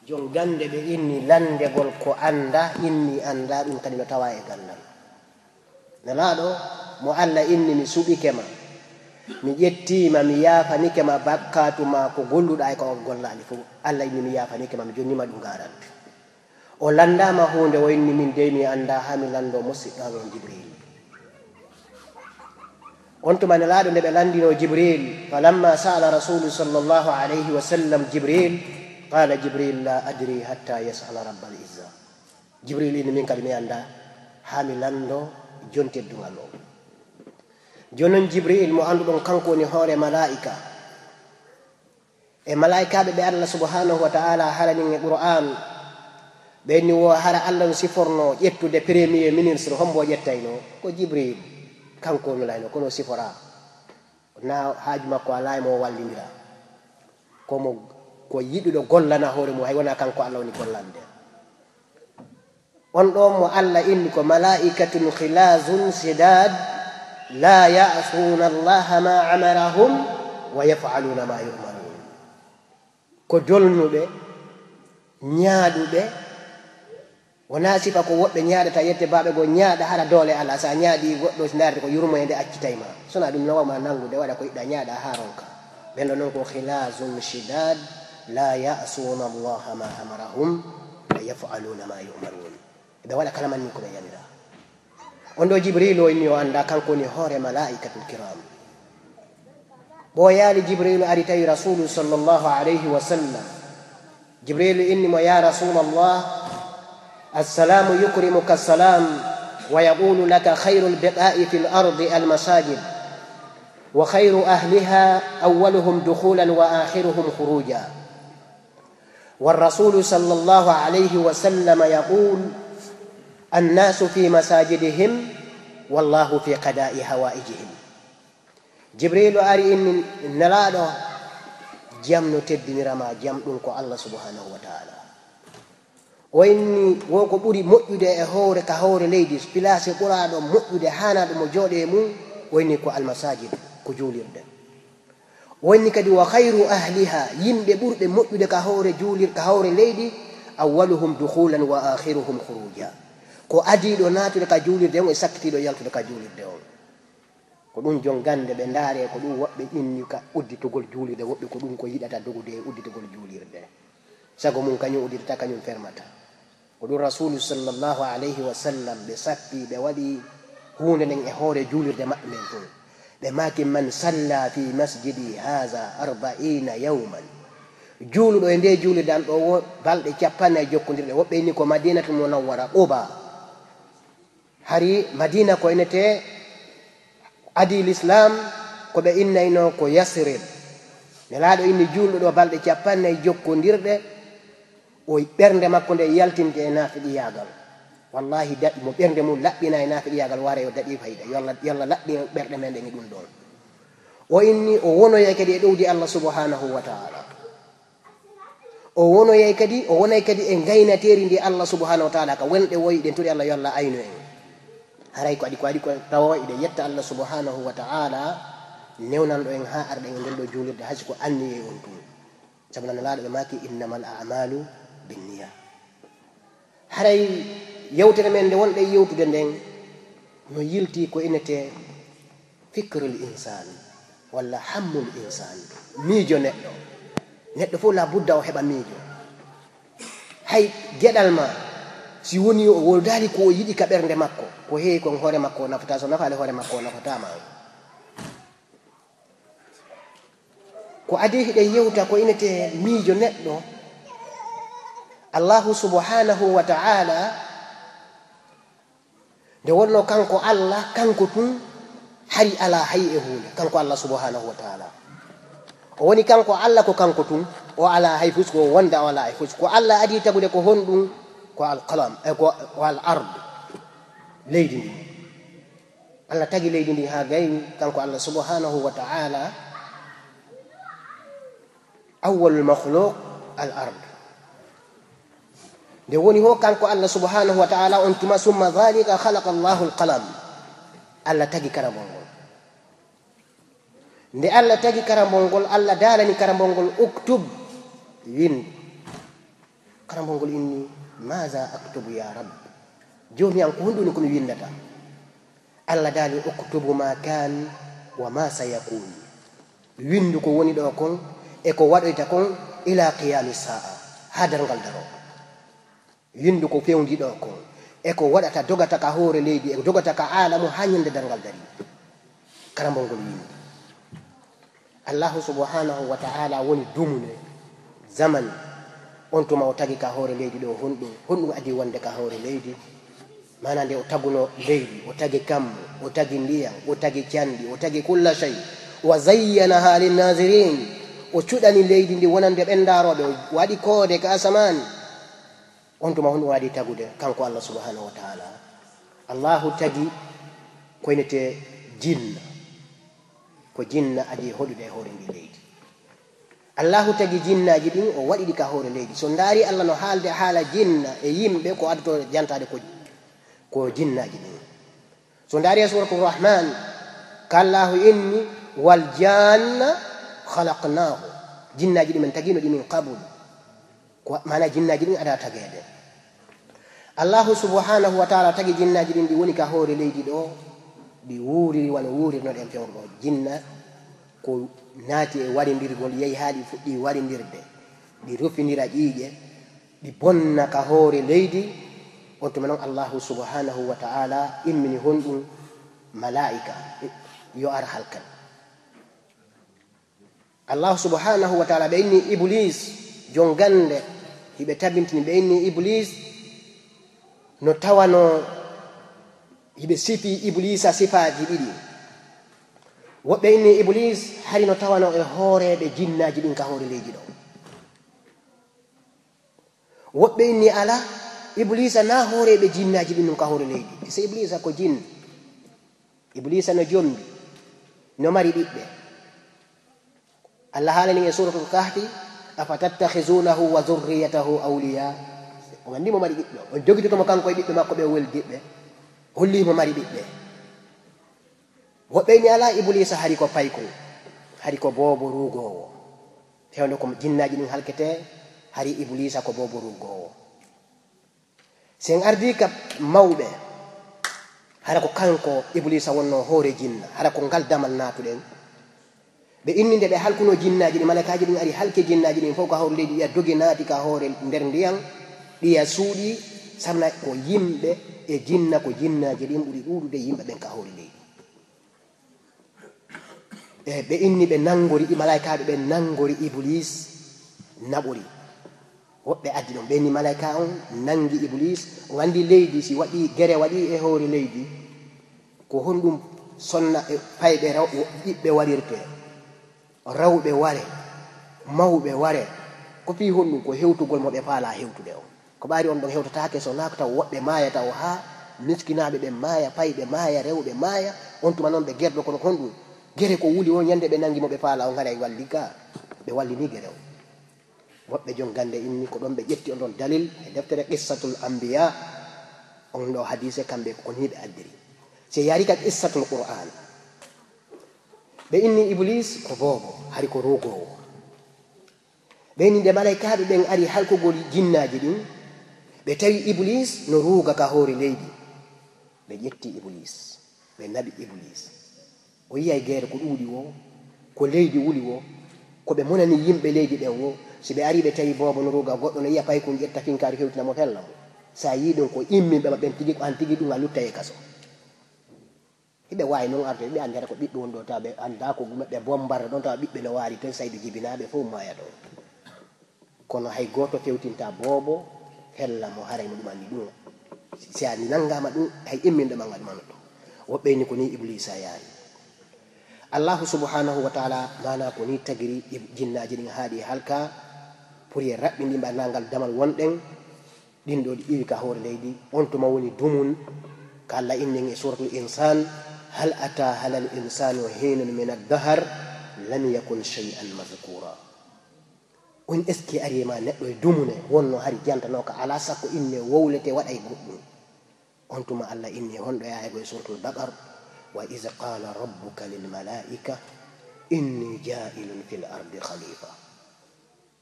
jon gande ɓe inni landegol ko anda inni anda ɗum kadi no tawa e gandal nelaɗo mo Allah inni mi suɓike ma mi ƴettima mi yafanike ma bakkatuma ko golluɗa e ko gollali fof Allah inni mi yafanike ma mi jonnima ɗum garante o landama hunde o inni min de mi anda ha mi lando musidɗo on Jibril on tuma nelaɗo nde ɓe landino Jibril falamma sa'ala rasulu sallallahu alayhi wa sallam Jibril qala Jibril la adri hatta yas'ala rabbal izza Jibril inni min kadi mi anda ha mi lando jonteddugal o jonon Jibril mo anduɗon kanko woni hoore malaika e malaikaɓe ɓe Allah subhanahu wa ta'ala haranin e Qur'an ɓenni wo hara Allah no siforno ƴettude premier ministre hombo ƴettayno ko Jibril kanko no layno kono sifora na haaju makko ala mo wallindira komo ko yiɗuɗo gollana hoore mum hay wona kanko Allah woni gollande on ɗon mo Allah inni ko malaikatun khilazun sidad la ya'suna allaha ma amarahum wa yaf'aluna ma yu'marun ko dolnuɓe ñaaɗuɓe wona sifa ko woɓɓe ñaaɗata yette baɓe go ñaaɗa hara doole Allah sa ñaaɗi goɗɗo darde ko yurmoyede accitayma sona ɗum nawama nangude waɗa ko yiɗɗa ñaaɗa ha ronka ɓenɗo noon ko khilazun shidad la ya'suna allaha ma amarahum wa yaf'aluna ma yu'marun ɓe waɗa kala manni ko ɓe yamira on ɗo Jibril o inni o anda kanko woni hoore malaikatul kiram ɓoyaali Jibril ari tawi rasulu sallllahu alayhi wa sallam Jibril inni mo ya rasulallah السلام يكرمك السلام ويقول لك خير البقاء في الأرض المساجد وخير أهلها أولهم دخولا وآخرهم خروجا والرسول صلى الله عليه وسلم يقول الناس في مساجدهم والله في قضاء حوائجهم جبريل أري إن نلاده جمن تدني رما جمن الله سبحانه وتعالى وإني وكو بوري موجودة هوري كهوري ليديس بلاسي قرادو موجودة هانا دو موجودة مو وإني كو المساجد كو جولير ده وإني كدي وخير أهلها يمبي بوري موجودة كهوري جولير كهوري ليدي أولهم دخولا وآخرهم خروجا كو أدي دو ناتو لكا جولير ده وإساكتي دو يالتو لكا جولير ده ko ɗum jongande ɓe ndaare ko ɗum woɓɓe inni ka udditogol juulirde woɓɓe ko ɗum ko yiɗata dogude udditogol juulirde sago mum kañum udditata kañum fermata ko ɗum rasulu sallllahu alayhi wa sallam ɓe sappi ɓe waɗi hunde nden e hoore juulirde maɓɓe nden toon ɓe maki man salla fi masjidi haha 40 yawman juuluɗo e nde juulirde an ɗo balɗe 40 jokkodirɗe woɓɓe inni ko madinatu munawwara Quba hari madina ko enete adi l'islam ko ɓe innayno ko Yasrib nelaɗo inni juulɗo ɗo balɗe 40 jokkodirɗe o ɓernde makko nde yaltinde e naafiɗiyagal wallahi daɗi mo ɓernde mum laɓɓina e naafiɗiyagal wara yo daɗi fayida yalla laɓɓi ɓerɗe men ɗen e ɗum ɗon o inni o wonoyay kadi e ɗowdi Allah subhanahu wa ta'ala o wonoyay kadi o wonay kadi e gaynateri ndi Allah subhanahu wa ta'ala ka wonɗe woyi ɗen turi Allah yo Allah ayno en haray ko adi ko tawa ide yetta Allah subhanahu wa ta'ala newnanɗo en ha arɗe en nden ɗo juulirde hayso ko anni e on tun sabu nan laaɗo ɓe maki innamal a'malu binniya haray yewtere men nde wonɗe yewtude nden no yilti ko inete fikrul insan walla hammul insan miijo neɗɗo fof la budda o heɓa miijo hay geɗal ma si woni o woldari ko o yiɗi ka ɓernde makko ko heewi kon hoore makko o nafata so nafaale hoore makko o nafatama ko adi hiɗen yewta ko inete miijo neɗɗo Allahu subhanahu wa ta'ala nde wonno kanko Allah kanko tun hari ala hay e hunde kanko Allah subhanahu wa ta'ala o woni kanko Allah ko kanko tun o ala hay fus ko wonda o ala hay fus ko Allah adi tagude ko honɗum ko alqalam e ko al-ard leydi ndi Allah tagi leydi ndi ha gayni kanko Allah subhanahu wa ta'ala awwalul makhluq al-ard nde woni ho kanko Allah subhanahu wa ta'ala on tuma summa dhalika khalaqa Allahu al-qalam Allah tagi karambol ngol nde Allah tagi karambol ngol Allah dalani karambol ngol uktub wind karambol inni maza aktubu ya rabb joni an ko hundu ko mi windata Allah dali uktubu ma kan wa ma sayakun windu ko woni do kon e ko wadoyta kon ila qiyamis saa hadar ngal daro windu ko fewndi do kon e ko wadata dogata ka hoore leydi e dogata ka alamu hanyande dangal dari karambol ngol windi Allah subhanahu wa ta'ala woni dumune zaman on tuma o tagi ka hoore leydi do honɗum adi wonde ka hoore leydi mana nde o taguno leydi o tagi kammu o tagi ndiyam o tagi candi o tagi kulla shay wa zayyanaha linnazirin o cuɗani leydi ndi wonande ɓendaroɓe o waɗi koode ka asamani on tuma honɗum waɗi tagude kanko Allah subhanahu wa ta'ala Allahu tagi koynete jinna ko jinna adi hoɗude e hoore ndi leydi Allahu tagi jinnaji ɗin o waɗiɗi ka hoore leydi so ndaari Allah no haalde haala jinna e yimɓe ko addoto jantade ko jinnaji ɗin so ndaari e suratul rahman kallahu inni wal janna khalaqnahu jinnaji ɗi men tagino ɗi min qabul ko mana jinnaji ɗin ada tagede Allahu subhanahu wa ta'ala tagi jinnaji ɗin ɗi woni ka hoore leydi ɗo ɗi wuuriri wano wuurirnoɗen fewɗo jinna ko naati e warindirgol yehi haa ɗi fuɗɗi warindirde ɗi rufindira ƴiiƴe ɗi bonna ka hoore leydi on tuma noon Allahu subhanahu wa ta'ala immini honɗum malaika yo ar halkan Allahu subhanahu wa ta'ala ɓe inni iblis jon gande hiɓe tabintini ɓe inni iblis no tawano hiɓe sifi iblisa sifaji ɗiɗi woɓɓe inni iblis hari no tawano e hooreɓe jinnaji ɗin ka hoore leydi ɗo woɓɓe inni ala iblisa na hooreɓe jinnaji ɗin ɗum ka hoore leydi so iblisa ko jinn iblisa no jombi no mari ɓiɓɓe Allah haalani e suratul kahfi afatattakhizunahu wa zurriyatahu awliya o gandimo mari ɓiɓɓe on jogitotomo kanko e ɓiɓɓe makko ɓe weldiɓɓe hollimo mari ɓiɓɓe woɓɓe ni ala iblisa hari ko payko hari ko bobo rugowo fewde ko jinnaji ɗin halkete hari iblisa ko bobo rugowo sen ardi ka mawɓe hara ko kanko iblisa wonno hoore jinna hara ko ngal damal natuɗen ɓe inni nde ɓe halkuno jinnaji ɗi malakaji ɗin ari halke jinnaji ɗin fof ko hawre leydi ɗiya dogi naati ka hoore nder ndiyam ɗiya suuɗi sabna ko yimɓe e jinna ko jinnaji ɗin ɓuri ɗuɗude yimɓe ɓen ka hoore leydi e ɓe inni ɓe nangori malaikaɓe ɓe nangori iblis naɓori woɓɓe addi ɗon ɓe inni malaika on nangi iblis o andi leydi si waɗi gere waɗi e hoore leydi ko honɗum sonna e payɓe ɓiɓɓe waɗirte rawɓe ware mawɓe ware ko fi honɗum ko hewtugol mo ɓe faala hewtude o ko ɓaari on ɗon hewtatake so nako taw woɓɓe maayata o ha miskinaɓe ɓe maaya payɓe maaya rewɓe maaya on tuma noon ɓe gerɗo kono honɗum gere ko wuli on yande ɓe nangi mo ɓe faala on haɗa walli ga ɓe wallini gere o woɓɓe jon gande inni ko ɗon ɓe ƴetti on ɗon dalil e deftere qissatul anbiya on ɗo hadise kamɓe ko ni ɓe addiri se yari ka qissatul qur'an ɓe inni iblis ko bobo hari ko rogowo ɓe inni nde malaikaɓe ɓen ari halkugol jinnaji ɗin ɓe tawi iblis no ruuga ka hoore leydi ɓe ƴetti iblis ɓe naɓi iblis o yiyay geere ko ɗuuɗi wo ko leydi wuli wo ko ɓe monani yimɓe leydi ɓen wo si ɓe ari ɓe tawi bobo no ruuga goɗɗo no yiya pay ko ƴetta finkari hewtinamo fella mo sa yi ɗum ko imminɓe maɓɓen tigi ko an tigi ɗum a lutta e kaso hiɓe wawi noon arde ɓe andata ko ɓiɓɓe won ɗo tawa ɓe anda ko ɓe bombarda ɗon tawa ɓiɓɓe no waari ton saydu jibinaɓe fof maya ɗon kono hay goto fewtinta bobo hella mo haray mo ɗum andi ɗum si a nangama ɗum hay imminɗo ma gaɗumano ɗo woɓɓe ni ko ni iblisa yaari Allahu subhanahu wa ta'ala mana ko ni tagiri jinnaji ɗin haaɗi halka pour ye raɓɓindi mbannagal damal wonɗen ɗin ɗo ɗi ƴiwi ka hoore leydi on tuma woni dumun ka Allah inni e suratul insan hal ata halal insanu hinun min ad-dahr lam yakun shay'an madhkura on est ce que arima neɗɗo e dumune wonno hari jantano ka ala sakko inne wowlete waɗay goɗɗum on tuma Allah inni honɗo yaaygo e suratul baqar wa iz qala rabbuka lil malaika inni ja'ilun fil ardi khalifa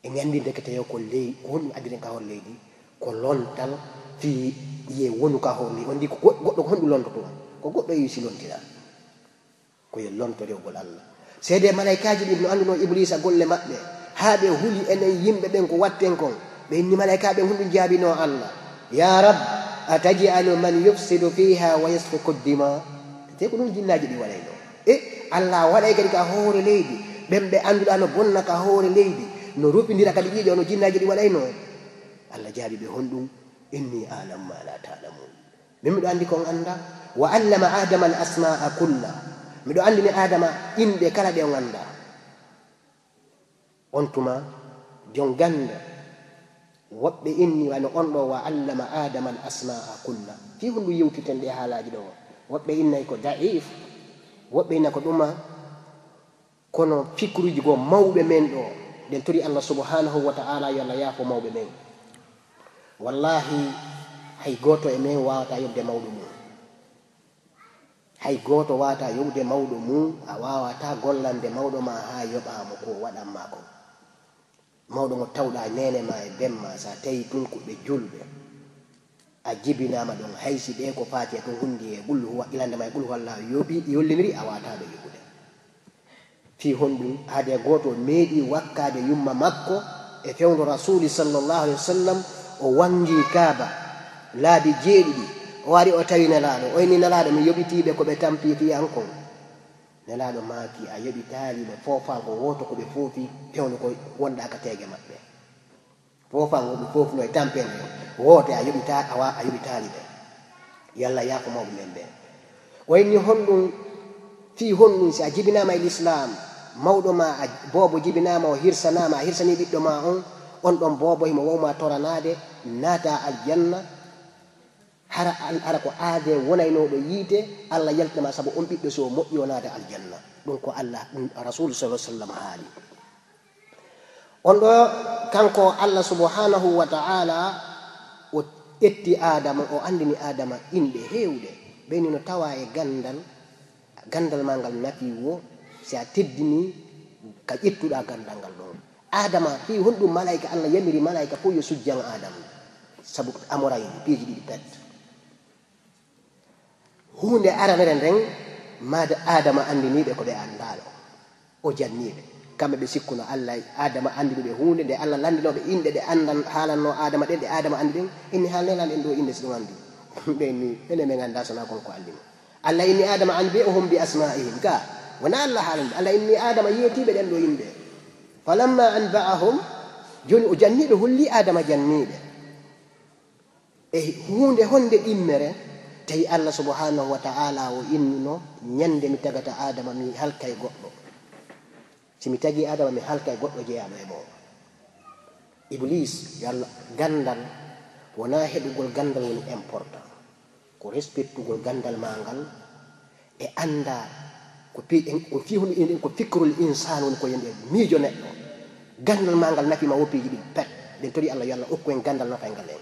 en andi dekete yo ko ley won adire ka hol leydi ko lontal fi ye wonu ka hol on di ko goddo ko hondu lonto ko goddo yi si lontira ko ye lonto rewgol Allah sede malaikaji ibn anduno iblisa golle mabbe haabe huli enen yimbe ben ko watten kon be ni malaika be hundu jaabino Allah ya rab ataj'alu man yufsidu fiha wa yasfiku ad-dima te ko dum jinnaji di walayno Allah walay gadi ka hoore leydi bembe anduda no bonna ka hoore leydi no rupindira kadi jiijo no jinnaji di walayno Allah jaabi be hondum inni a'lamu ma la ta'lamun min do andi kon anda wa allama adama al asma'a kulla mi do andi ni adama inde kala de on anda on tuma jon ganda wobbe inni wa on do wa allama adama al asma'a kulla fi hundu yewtitende halaji do wobbe innay ko da'if wobbe inna ko duma kono fikruji go mawbe men do den tori Allah subhanahu wa ta'ala yalla yafo mawbe men wallahi hay goto e men wawata yobde mawdo mum hay goto wawata yobde mawdo mum a wawata gollande mawdo ma ha yobamo ko waɗanma ko mawdo mo tawɗa nene ma e bemma sa tawi tun ko ɓe julɓe a jibinama ɗon haysi ɓe ko faati e tun hundi e ɓullu huwa ilande ma e ɓullu walla yoɓi yolliniri a wawataɓe yoɓude fi honɗum haade goto meeɗi wakkade yumma makko e fewdo rasuli sallllahu alayhi wa sallam o wangi kaaba laabi jeeɗiɗi o wari o tawi nelaɗo oyni nelaɗo mi yoɓitiɓe koɓe tampi fiyankon nelaɗo maaki a yoɓitaliɓe fofango woto koɓe foofi fewno ko wonɗa ka teege maɓɓe fofango ɓe fofno e tampende woto a yoɓitaliɓe yalla yaako mawɓe men ɓe oyni honɗum fi honɗum si a jibinama e l'islam mawɗo ma a boobo jibinama o hirsanama a hirsani ɓiɗɗo ma on ɗon boobo himo wawma toranade naata aljanna hara ko aade wonaynoɗo yiite Allah yaltinama saabu on ɓiɗɗo so moƴƴi o naata aljanna ɗum ko Allah ɗum rasulu sallah sallam haali on ɗo kanko Allah subhanahu wa ta'ala o ƴetti adama o andini adama inɗe heewɗe ɓeyni no tawa e gandal ma ngal nafi wo si a teddini ka ƴettuɗa gandal ngal ɗon adama fi honɗum malaika Allah yamiri malaika fof yo sujjan adama sabu amorayni piiji ɗiɗi pet hunde aranere nden made adama andiniɓe ko ɓe andaɗo o janniɓe kamɓe ɓe sikkuno Allah adama andinuɓe hunde nde Allah landinoɓe inɗe ɗe andan haalanno adama ɗen ɗe adama andi ɗen inni haalnelan en ɗo inde so ɗum andi ɓeni ene men ganda sona konko andino Allah inni adama anbi'uhum bi asma'ihim ka wona Allah haalande Allah inni adama yeetiɓe ɗen ɗo yimɓe falamma anba'ahum joni o janniɓe holli adama janniɓe e hunde honde ɗimmere tawi Allah subhanahu wa ta'ala o innino ñande mi tagata adama mi halka e goɗɗo si mi tagi adama mi halka e goɗɗo jeeyaɗo e moo iblis yalla gandal wona heɗugol gandal woni important ko respectugol gandal ma ngal e anda ko fi hunde ko fikrul insan woni ko yende miijo neɗɗo gandal ma ngal nafima woppiji ɗi pet den tori Allah yalla okku en gandal nafa ngal en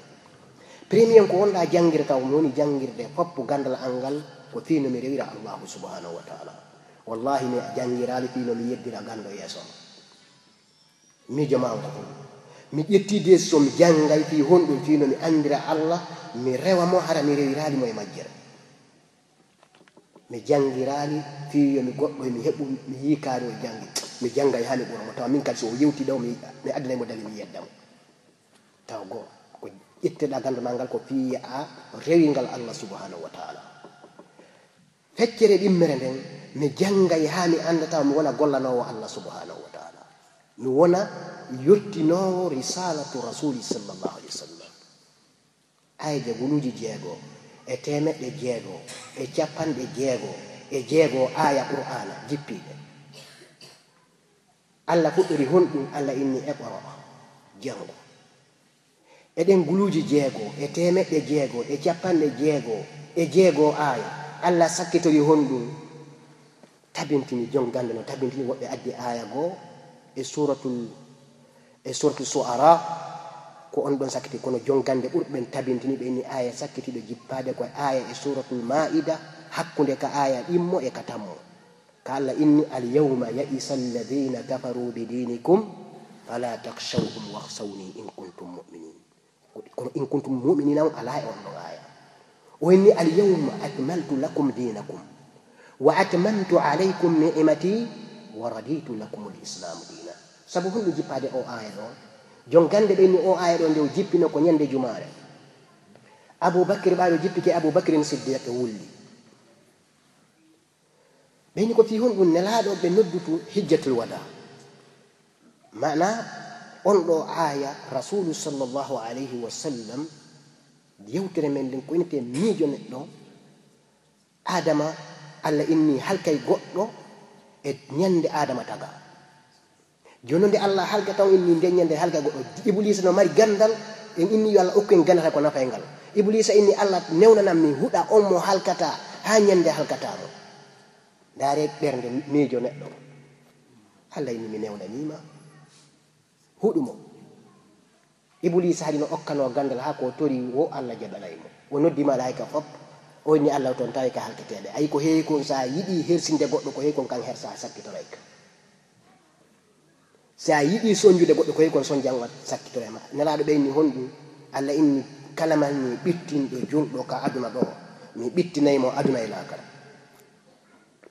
premier ko wonɗa jangirde taw woni jangirde foppo gandal an ngal ko fino mi rewira Allahu subhanahu wa ta'ala wallahi mi jangirali fino mi yeddira gando yeeso miijo ma ko fof mi ƴettide so mi jangay fi honɗum fino mi andira Allah mi rewa mo hara mi rewirali mo e majjere mi jangirali fiyo mi goɗɗo mi heɓu mi yikari o jangi mi jangay ha mi ɓura mo tawa min kadi so o yewti ɗaw mi addana mo dali mi yeddamo taw goo ko ƴetteɗa gandal ngal ko fiya a rewingal Allah subhanahu wa ta'ala feccere ɗimmere nden mi jangay ha mi anda taw mi wona gollanowo Allah subhanahu wa ta'ala mi wona yottinowo risalatu rasuli sallallahu alaihi wa sallam ayde guluji jeego e temeɗɗe jeego e capanɗe jeego aya qur'ana jippiɗe Allah fuɗɗori honɗum Allah inni eqra jango eɗen guluji jeego e temeɗɗe jeego e capanɗe jeego aya Allah sakkitori honɗum tabintini jongande no tabintini woɓɓe addi aya goo e suratul su'ara ko on ɗon sakkiti kono jongande ɓurɓen tabintini ɓe ni aya sakkitiɗo jippade koye aya e suratul ma'ida hakkunde ka aya ɗimmo e ka tammo ka Allah inni al yawma ya'isa alladhina kafaru bi dinikum fala takshawhum wakhshawni in kuntum mu'minin kono in kuntum mu'minina ala e on ɗon aya o inni al yawma akmaltu lakum dinakum wa atmamtu alaykum ni'mati wa raditu lakum al islam dina sabu hunde jippade o aya ɗo jon gande ɓenni o aya ɗo nde o jippino ko ñande jumaare aboubacry ɓaɗo jippike aboubacrin siddiq wulli ɓeyni ko fi hon ɗum nelaɗo ɓe noddutu hijjatul wada mana on ɗo aya rasulu sallllahu alayhi wa sallam yewtere men nden ko inete miijo neɗɗo adama allah inni halkay goɗɗo e ñande adama taga joni nde allah halka taw inni nde ñande halka goɗɗo iblisa no mari gandal en inni yo allah okku en gandata ko nafay ngal iblisa inni allah newnanam mi huɗa on mo halkata ha ñande halkatamo ndaare ɓernde miijo neɗɗo allah inni mi newnanima huɗumo iblisa haɗi no okkano gandal ha ko tori wo allah jaɓanaymo o noddi malaika fop o inni allah toon tawi ka halketeɗe ayi ko heewi kon sa yiɗi hersinde goɗɗo ko heewi kon kan hersa sakkitorayka sa yiɗi sonjude goɗɗo ko heewi kon son jangat sakkitorema nelaɗo ɓeyni honɗum allah inni kala man mi ɓittinɗo julɗo ka aduna ɗo mi ɓittinaymo aduna e lakara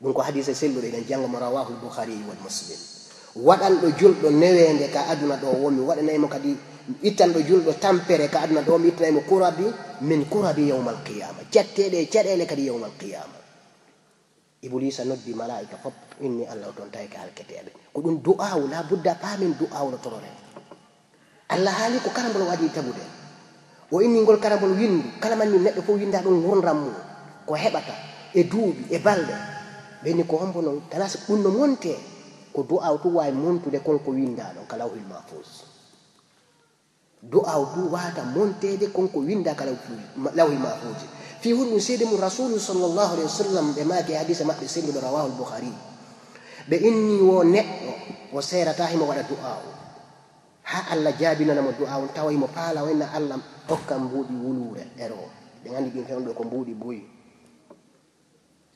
ɗum ko hadise selluɗo eɗen janga mo rawahu lboukhari wal muslim waɗanɗo julɗo newende ka aduna ɗo wo mi waɗanaymo kadi ittanɗo julɗo tampere ka aduna ɗo mi ittanaymo kurabi min kurabi yawma alqiyama catteɗe caɗele kadi yawma alqiyama iblisa noddi malaika fop inni allah toon tawi ka halketeɓe ko ɗum du'awu la budda paamin du'awu no torore allah haali ko karambol waɗi tabude o inni ngol karambol windu kala manni neɗɗo fof winda ɗum wurram mum ko heɓata e duuɓi e balɗe ɓenni ko hombo noon tana so ɗum no monte ko du'aw tu wawi montude konko windaɗo ka lawhil mahfus du'aw tu wata montede konko winda ka lawhil mahfus fi hunɗum seede mum rasulu sallllahu alayhi wa sallam ɓe maake hadisa maɓɓe selluɗo rawahu lboukhari ɓe inni wo neɗɗo o serata himo waɗa du'aw ha allah jaabinanamo du'aw tawaymo paala wenna allah hokkan mbuuɗi wulure ero ɓe gandi ɗin fewɗo ko mbuuɗi buyi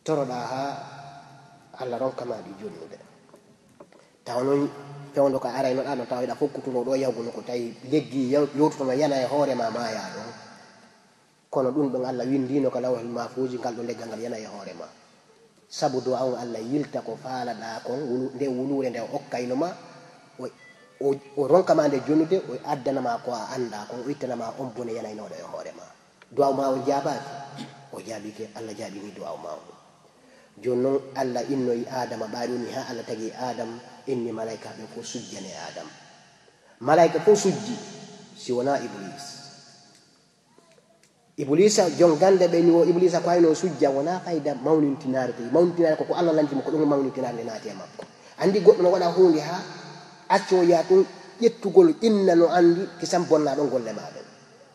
toroɗa ha allah ronkamaɗi jonnude taw noon fewdo ko araynoɗa no tawiɗa fokkutuno ɗo yawguno ko tawi leggi yewtutono yana e hoorema maya ɗon kono ɗum ɗon allah windino ko lawhil mahfuji ngal ɗo leggal ngal yana e hoorema sabu do on allah yilta ko faalaɗa kon nde wulure nde hokkaynoma o ronkama nde jonnude o addanama ko a anda kon o ittanama on bone yanaynoɗo e hoorema duwaw ma o jaabaki o jaabike allah jaabini duwaw ma o joni noon allah innoyi adama ɓaɗuni ha allah tagi adam inni malaika ɓe fof sujjane adam malaika fof sujji si wona iblisa jon gande ɓe ni o iblisa ko hayno sujja wona fayda mawnintinare tawi mawnintinare koko allah lantimo ko ɗum mawnintinare nde naati e makko andi goɗɗo no waɗa hunde ha accoya tun ƴettugol inna no andi kisam bonnaɗon golle maɗen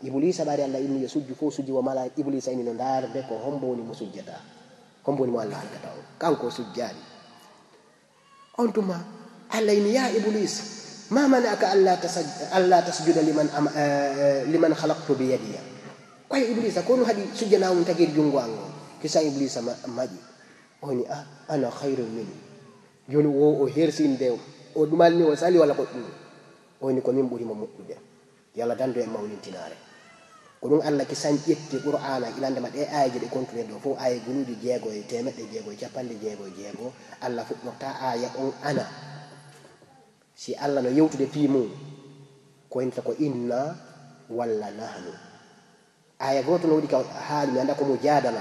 iblisa ɓaari allah inni yo sujju fof sujji wo mala iblisa inni no darde ko hombo woni mo sujjata hombo woni mo allah halkata on kanko sujjani on tuma allah inni ya iblis ma manaka alla tasjuda liman halaktu bi yadiya koye iblisa kono haɗi sujjanamum tagiri jungo an on kisa iblisa maƴi oni ana hayrun min joni o hersinde o ɗumalni o sali walla ko ɗum oni ko min ɓurimo moƴƴude yo allah dando e mawnintinare ko ɗum allah kisan ƴetti qur'ana ilandema ɗe ayaji ɗe continue ɗo fof aya guluji 6 e temeɗɗe 6 e capanɗe 6 allah fuɗɗorta aya on ana si allah no yewtude fi mum ko inta ko inna walla nahnu aya goto no waɗi ka haali mi anda komo jadana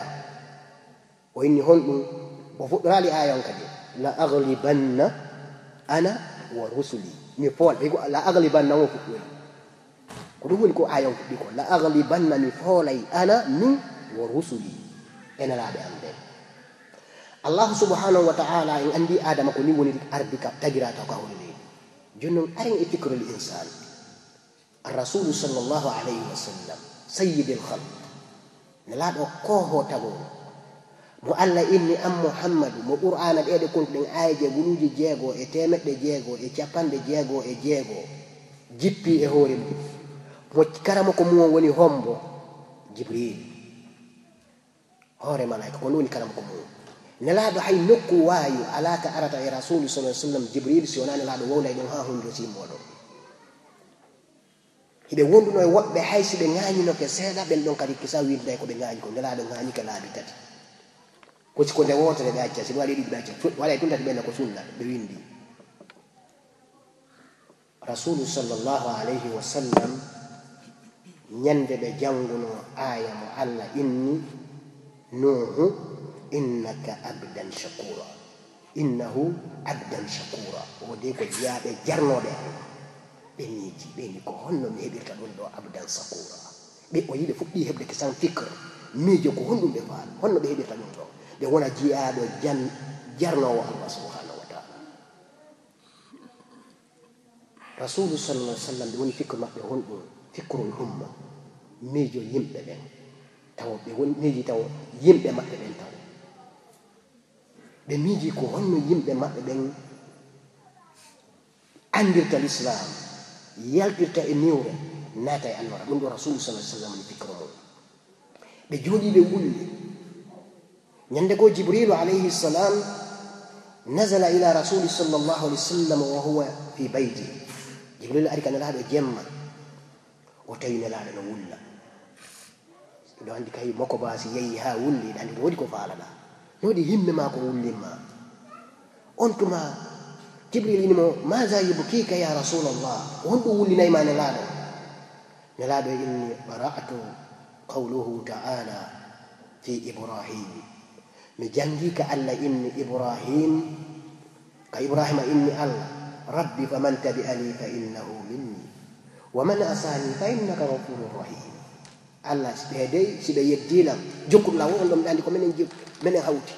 o inni honɗum o fuɗɗorali aya on kadi la aglibanna ana wa rusuli mi fool ɓe go la aglibanna o fuɗɗori ko ɗum woni ko aya on fuɗɗi ko la aglibanna mi foolay ana min wa rusuli enalaɓe am ɓen allahu subhanahu wa ta'ala en andi adama ko ni woni ardi ka tagirata ka holni joni noon aren e fikrul insan arrasulu sallllahu alayhi wa sallam sayyidil khalq nelaɗo koho tago mo allah inni an muhammadu mo qur'ana ɗeɗe kontuɗen ayaje guluji 6 e temeɗɗe 6 e capanɗe 6 e 6 jippi e hoore mum mo karama ko mum woni hombo jibril hoore malaika ko woni karama ko mum nelaɗo hay nokku waayu alaka arata e rasulu sallah sallam jibril si wona nelaɗo wowlay ɗum ha hunde simmoɗo hiɓe wonduno e woɓɓe hay si ɓe ŋañinoke seeɗa ɓen ɗon kadi kisa wirda ko ɓe ŋañi ko nelaɗo ŋañi ka laabi tati kosi ko nde wotere ɓe acca sino waɗi ɗiɗi ɓe acca waɗa e tun tati ɓenne ko sunna ɓe windi rasulu sallllahu alayhi wa sallam ñande ɓe janguno aya mo allah inni nuhu innaka abdan shakura innahu abdan shakura o de ko jiyaaɓe jarnoɓe ɓe miiji ɓeni ko honno mi heɓirta ɗum ɗo abdan shakura ɓe o yiɓe fuɗɗi heɓde ke san fikre miijo ko honɗum ɓe faal honno ɓe heɓirta ɗum ɗo ɓe wona jiyaaɗo jarnowo allah subhanahu wa taala rasulu sallallah alih sallam ɓe woni fikre maɓɓe honɗum fikrul umma miijo yimɓe ɓen taw ɓe woni miiji taw yimɓe maɓɓe ɓen taw ɓe miiji ko honno yimɓe maɓɓe ɓen andirta l'islam yaltirta e niwre naata e annora ɗum ɗo rasulu sa sallam ni fikre mum ɓe jooɗi ɓe wulli ñande goo jibrilu alayhi salam nazala ila rasuli sallllahu alih wa sallam wa huwa fi bayti jibrilu ari ka nelaaɗo jemma o tawi nelaaɗo no wulla ɗo anndi kay makko baasi yehi ha wulli ɗa anndi ɗo woodi ko faalaɗa no waɗi himme ma ko wullinma on tuma jibril inimo maza yubkika ya rasulallah wonɗum wullinayma nelaaɗo nelaaɗo inni qara'tu qawluhu ta'ala fi ibrahim mi jangi ka allah inni ibrahim ka ibrahima inni allah rabbi faman tabi'ani fa innahu minni wa man asani fa innaka ghafurur rahim allah ɓe dey si ɓe yeddilam jokkuɗo lawo on ɗo mbiɗa andi ko minen hawti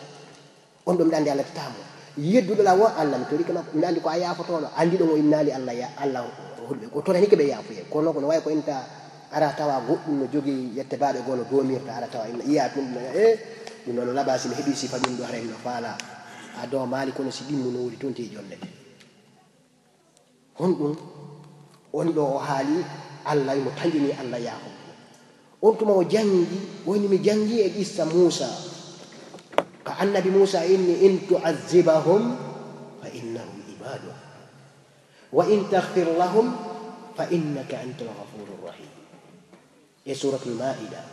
on ɗo mbiɗa andi allah titamo yedduɗo lawo allah mi torike makko mbiɗa andi ko a yafotoɗo andi ɗon o innali allah hulɓe ko toon hike ɓe yafuye kono kono wawi ko inta ara tawa goɗɗum no jogii yette baɓe goo no domirta ara tawa iya tum ɗum noon laɓa si mi heeɓi sifa ɗum ɗo haren no faala a dow maali kono si ɗimmu no wuri toon te jonnete honɗum on ɗo o haali allah mo tañƴini allah yaafo on tuma o jangi woni mi jangi e qissa Musa ka annabi Musa inni in tu'azzibahum fa innahum ibaduk wa in taghfir lahum fa innaka antal ghafurur rahim e suratul maida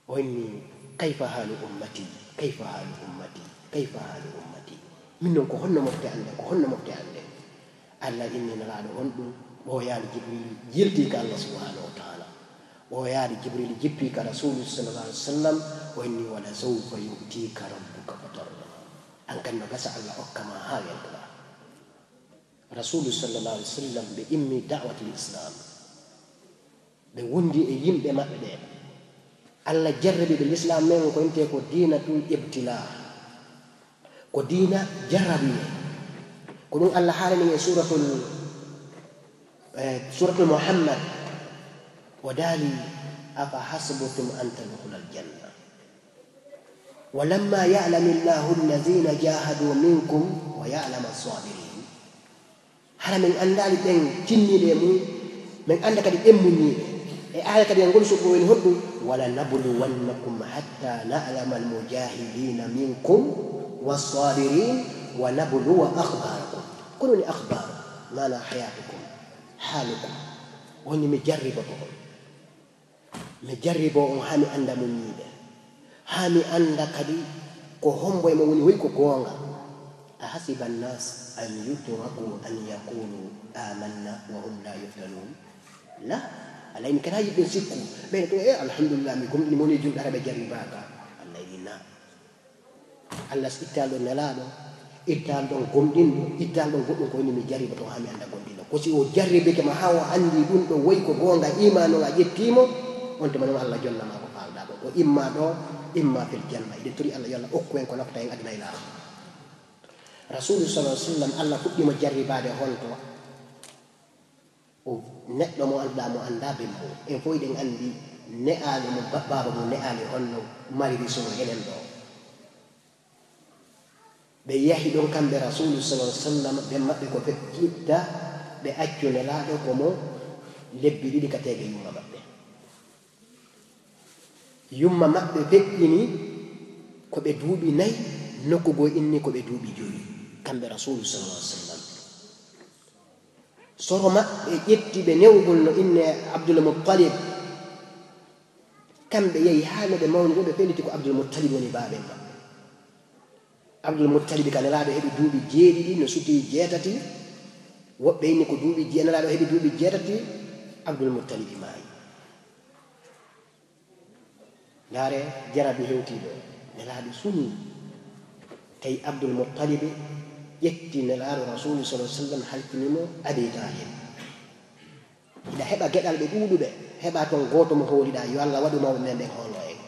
o inni kayfa halu ummati kayfa halu ummati kayfa halu ummati min non ko honno mofte ande ko honno mofte ande allah inni nalaaɗo on ɗum ɓooyaali jibril yiltii ka allah subhanahu wa taala ɓooyaali jibril jippii ka rasulu sallallah alih wa sallam o inni wala sawfa yu'tika rabbuka fatarda an kan no gasa allah okkama haa weltoɗa rasulu sallallah alih wa sallam ɓe immi da'wati l'islam ɓe wondi e yimɓe maɓɓe ɓe allah jarrabi ɓe l'islam men ko inte ko dinatul ibtila ko diina jarrabiye ko ɗum allah haalani e suratul muhammad o daali afa hasbutum an tadkhula aljanna wa lamma ya'lamu llahu allazina jahadu minkum wa ya'lamu as-sabirin hara min andali ɓen tinniɓe mum min anda kadi ɓemmuniɓe e aya kadi ngol suɓo wen hoɗɗum wala nabluwannakum hatta na'lama almujahidina minkum was-sabirin wa nabluwa akhbarakum kono ni akhbar mana hayatukum halukum woni mi jarriboto on mi jarribo on ha mi anda munniɓe ha mi anda kadi ko homboye mo woni hoyi ko goonga a hasiba annas an yutraku an yaqulu amanna wa hum la yuftanun la alayni kana yiɓɓen sikku ɓeyne to alhamdulillah mi gomɗini moni julɗara ɓe jarribaka allah yi na allah so ittal ɗo nelaɗo ittal ɗon gomɗinɗo ittal ɗon goɗɗum ko woni mi jarriba to ha mi anda gomɗinɗo ko si o jarribeke ma ha o andi ɗum ɗo woyi ko goonga imano a ƴettimo on tuma noon allah jonnama ko falɗa ɗo o imma ɗo imma fil janna iɗen tori allah yo allah okku en ko nafta en adina ila rasulu sallah sallam allah fuɗɗimo jarribade honto o neɗɗo mo annduɗa mo anda bemmo en fof eɗen andi ne'ali mo baba mo ne'ali honno mariri sono enen ɗo ɓe yahi ɗon kamɓe rasulu sallah sallam ɓe maɓɓe ko feƴƴitta ɓe accu nelaɗo komo lebbi ɗiɗi ka teege yumma maɓɓe yumma maɓɓe feƴƴini ko ɓe duuɓi nayi nokku goo inni ko ɓe duuɓi joyi kamɓe rasulu sallah sallam soro maɓɓe ƴettiɓe newgol no inne Abdul Muttalib kamɓe yehi haa no ɓe mawni ɓe felliti ko Abdul Muttalib woni baaɓen maɓɓe. Abdul Muttalib ka nelaaɗo heɓi duuɓi 7 no suti 7 woɓɓe inni ko duuɓi nelaaɗo heɓi duuɓi 7 Abdul Muttalib maayi. ndaare jarabi hewtiiɗo nelaaɗo suni tawi Abdul Muttalib ƴetti nelaaɗo rasulu sallallahu alaihi wasallam haltinimo Abi Talib ida heɓa geɗal ɓe ɗuuɗuɓe heɓa toon gooto mo hooliɗa yo Allah waɗu mawɓe men ɓen hoolo en.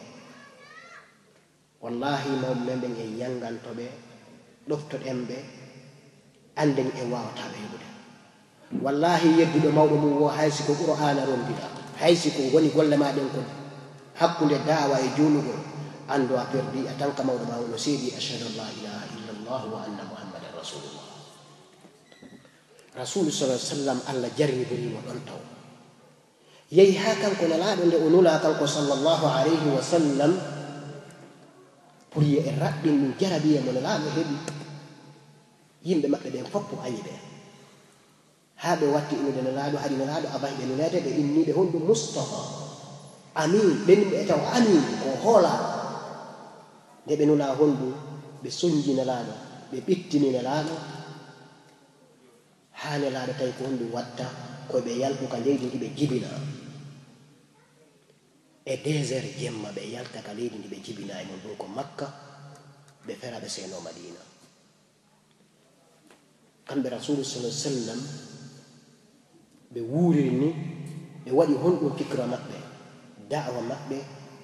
wallahi mawɓe men ɓen en yangantoɓe ɗoftoɗen ɓe anden en wawata ɓe heɓude. wallahi yedduɗo mawɗo mum wo haysi ko Qur'ana rondiɗa haysi ko woni golle maɗen ko hakkunde daawa e juulugol andu a perdi a tanka mawɗo ma no seedi ashhadu an la ilaha illa allah wa anna muhammadan rasulullah. rasulu sallallahu alaihi wasallam Allah jarniborimo ɗon taw yehi ha kanko nelaaɗo nde o nula kanko sallallahu alaihi wasallam pour ye e raɓɓin ɗum jarabiye mo nelaaɗo heɓi yimɓe maɓɓe ɓen foppo añi ɓe haa ɓe watti inude nelaaɗo haɗi nelaaɗo abahi ɓe nulede ɓe inniɓe honɗum Mustafa amin ɓenni ɓe taw amin ko hoolaaɗo nde ɓe nula honɗum ɓe soñji nelaaɗo ɓe ɓittini nelaaɗo haa nelaaɗo tawi ko honɗum watta koɓe yaltu ka leydi ndi ɓe jibina e désert jemma ɓe yalta ka leydi ndi ɓe jibina e mon ɗum ko Makka ɓe fera ɓe seeno Madina. kamɓe rasulu sallallahu alaihi wasallam ɓe wuuriri ni ɓe waɗi honɗum fikra maɓɓe da'wa maɓɓe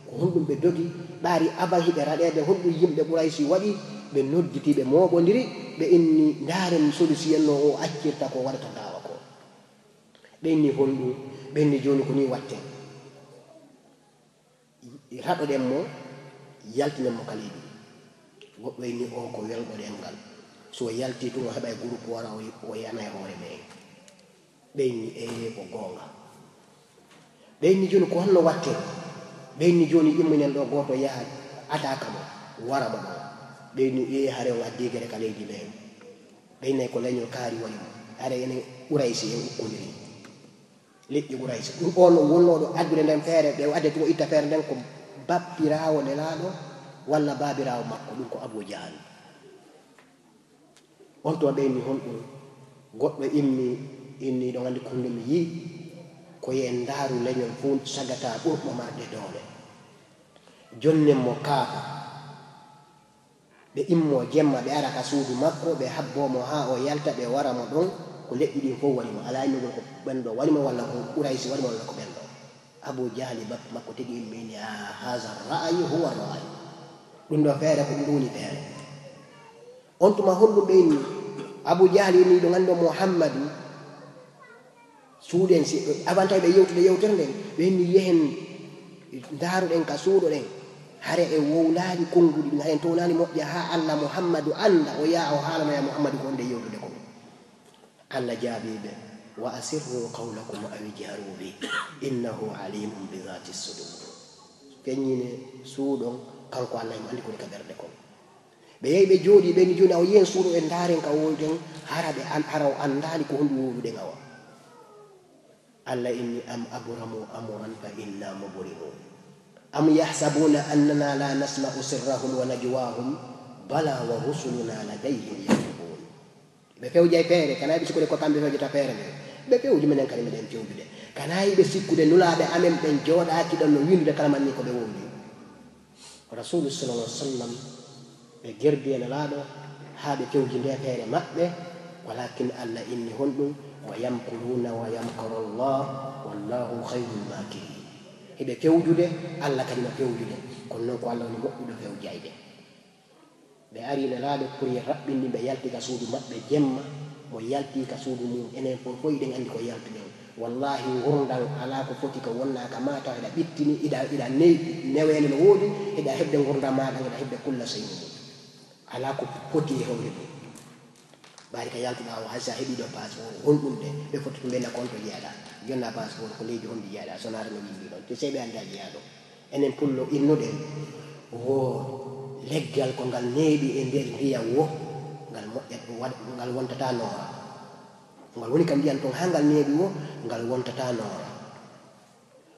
ko honɗum ɓe dogi ɓaari avant hiɓe raɗede honɗum yimɓe Qurayshi waɗi ɓe nodditi ɓe moɓodiri ɓe inni ndaaren solution no o accirta ko waɗata da'wa ko ɓe inni honɗum ɓe inni joni ko ni watte raɗoɗen mo yaltinen mo kaleeɗi goɗɗo inni o ko welɗo ɗengal so yalti tun o heɓa e groupe wara o yana e hoore men ɓe inni ko goonga ɓe inni joni ko honno watte ɓe inni joni imminen ɗo goto yaha ataka mo wara mo ɗo ɓe inni hare on addi gere ka leydi men ɓe innayi ko leñol kaari woni mo hare ene Qurayshi en ukkodiri leƴƴi Qurayshi ɗum on wonnoɗo addude nden feere ɓe adde tuko itta feere nden ko bappirawo nelaaɗo walla baabirawo makko ɗum ko Abu Jahal. on tuma ɓe inni honɗum goɗɗo inni ɗo andi kunde mi yi ko yen ndaaru leñol fuu sagata ɓurɗo marɗe doole jonnen mo kaafa ɓe immo jemma ɓe ara ka suudu makko ɓe habbomo ha o yalta ɓe wara mo ɗon ko leƴƴi ɗin fof waɗimo ala innugol ko ɓenɗo waɗimo walla ko Qurayshi waɗimo walla ko ɓenɗo. Abu Jahali bappa makko tigi immini haza ra'ayi huwa ra'ayi ɗum ɗo feere ko ɗum woni feere. on tuma honɗum ɓe inni Abu Jahali inni ɗo gandi Muhammadu suuɗen si avant tawi ɓe yewtude yewtere nden ɓe inni yehen ndaaruɗen ka suuɗo ɗen hare e wowlaali konnguɗi ɗin haren townani moƴƴa ha Allah Muhammadu anda o yaa o haalano ya Muhammadu ko nde yewtude ko Allah jaabiɓe wa asirru qawlakum aw ijharu bi innahu alimun bi dhati sudur feññine suuɗon kanko Allah mo andi koni ka ɓerde kon ɓe yehi ɓe jooɗi ɓe ni joni aw yihen suuɗo en ndaaren ka wolden hara o andali ko honɗum wowluɗen awa Allah inni am abramu amran fa inna mubrimun am yahsabuna annana la nasma'u sirrahum wa najwahum bala wa rusuluna ladayhim yaktubun ɓe fewjay feere kana ɓe sikkude ko kamɓe fewjata feere nde ɓe fewji minen kadi meɗen fewjude kana yiɓe sikkude nulaaɓe amen ɓen jooɗaki ɗon no windude kala manni ko ɓe wowli. rasulu sallallahu alaihi wasallam ɓe gerdi e nelaaɗo haa ɓe fewji nde feere maɓɓe walakin Allah inni honɗum wa yamkuruna wa yamkuru Allah wallahu khayrul makirin heɓe fewjude Allah kadi no fewjude kono noon ko Allah woni moƴƴuɗo fewjayde. ɓe ari nelaaɗo pour ye raɓɓindi ɓe yalti ka suudu maɓɓe jemma mo yalti ka suudu mum enen fof fof iɗen andi ko yaltuɗen wallahi gurdal ala ko foti ko wonnaka mata eɗa ɓittini iɗa newede no woodi eɗa heɓde gurdam maɗa eɗa heɓde kulla seyni mum ala ko foti e hewde ɗum ɓaari ka yaltuɗa o haysa heɓi ɗo passeport honɗum de ɓe foti to mbenna compte jeyaɗa jonna passeport ko leydi honɗi jeyaɗa sonare no yimɓi ɗon te seyɓe andi a jeyaɗo enen pullo innuɗen wo leggal ko ngal neeɓi e nder ndiyam wo ngal moƴƴat ngal wontata noora ngal woni kam ndiyan ton hangal neeɓi o ngal wontata noora.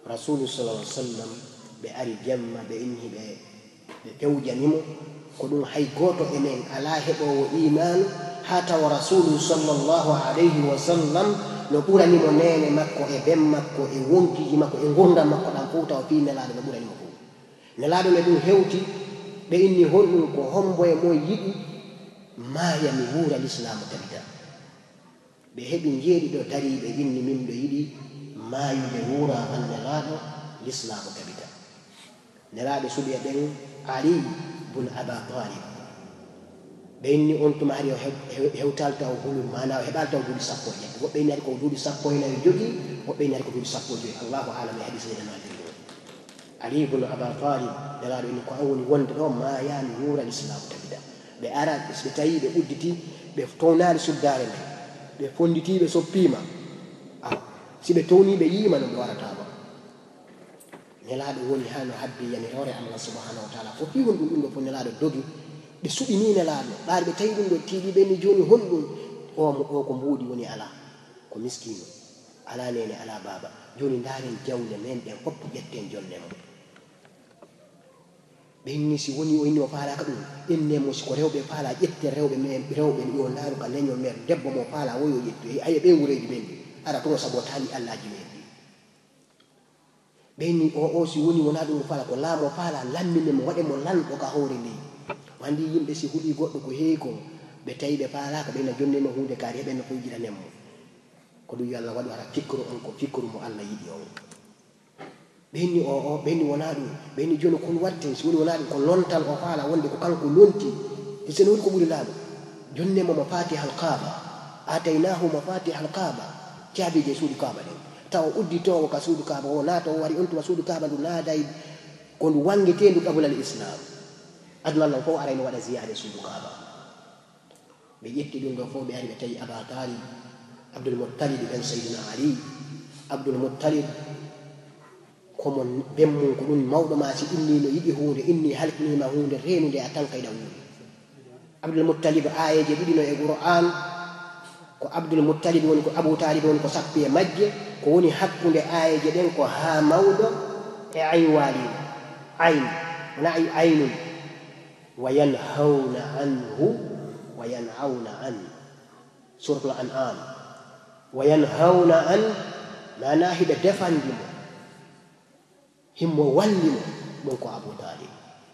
Rasulu sallallahu alaihi wasallam ɓe ari jemma ɓe inni ɓe pewjanimo ko ɗum hay goto enen ala heɓowo iman ha tawa rasulu sallallahu alaihi wasallam no ɓuranimo nene makko e ben makko e wonkiji makko e gurdam makko ɗan fof tawa fi nelaɗo no ɓuranimo fof. Nelaɗo ne ɗum hewti ɓe inni honɗum ko hombo e mo yiɗi maya mi wuura l'islamu tabita. ɓe heɓi jeeɗi ɗo dari ɓe inni min ɗo yiɗi maayude wuura an nelaɗo l'islamu tabita. Nelaɗo suɓi e ɓen Ali bun Aba Talib ɓe inni on tuma hari o hewtal taw hulu mana o heɓal taw duuɗi 10 woɓɓe inni ari ko duuɗi 14 jogi woɓɓe inni ari ko duuɗi 15 Allahu alam e hadis ene no Ali bun Aba Talib nelaɗo inni ko an woni wonde ɗo mayami wuura l'islamu tabita. ɓe ara ɓe tawi ɓe udditi ɓe townali suddare nde ɓe fonditi ɓe soppima si ɓe towni ɓe yiima no ɓe waratama. Nelaɗo woni ha no habbi yamirore Allah subhanahu wa ta'ala fof fi hon ɗum ɗo fof nelaɗo dogi ɓe suɓini nelaɗo ɓaari ɓe tawi ɗum ɗo tiiɗi ɓe ni joni honɗum o ko mbuuɗi woni ala ko miskino ala nene ala baba joni ndaren jawle men ɗen fof ƴetten jonne mum. ɓe inni si woni o inni o faalaka ɗum innemo siko rewɓe faala ƴette rewɓe men rewɓe yo ndaaru ka leñol mer debbo mo faala woyo ƴettu aye ɓe wureji men ɗi ara toon sabo taali allaji men ɗi. ɓe inni o si woni wona ɗum o faala ko laamo faala lammine mo waɗe mo lanɗo ka hoore ndi wandi yimɓe si huuɗi goɗɗo ko heewi ko ɓe tawi ɓe faalaka ɓena jonnema hunde kaari heɓen no koye jiɗanen mo ko ɗum yo Allah waɗu hara fikru on ko fikru mo Allah yiɗi on. ɓenni ɓenni wona ɗum ɓenni joni kon watte si woni wona ɗum ko lontal o faala wonde ko kanko lonti e seno woni ko ɓuri laaɓo jonnemo mafatiha al kaaba ataynahu mafatiha al kaaba caabije suudu kaaba ɗen tawa udditowo ka suudu kaaba o naata o wari on tuma suudu kaaba ndu naaday ko ndu wangetendu ɗaɓulal islam aduna Allah fof arayno waɗa ziyade suudu kaaba. ɓe ƴetti ɗum ɗo fof ɓe ari ɓe tawi Aba Talib Abdul Muttalib ben Sayyidina Ali Abdul Muttalib komo bemmum ko ɗum mawɗo ma si inni no yiɗi hunde inni halkinima hunde renude a tankayɗa wuuri. Abdul Muttalib ayeje ɗiɗi no e Qur'an ko Abdul Muttalib woni ko Abu Talib woni ko sappi e majje ko woni hakkunde ayeje ɗen ko ha mawɗo e aywalin ayn wona aynun wa yanhawna anhu wa yanhawna an suratul an'am wa yanhawna an mana hiɓe defandimo himmo wallimo ɗum ko Abu Talib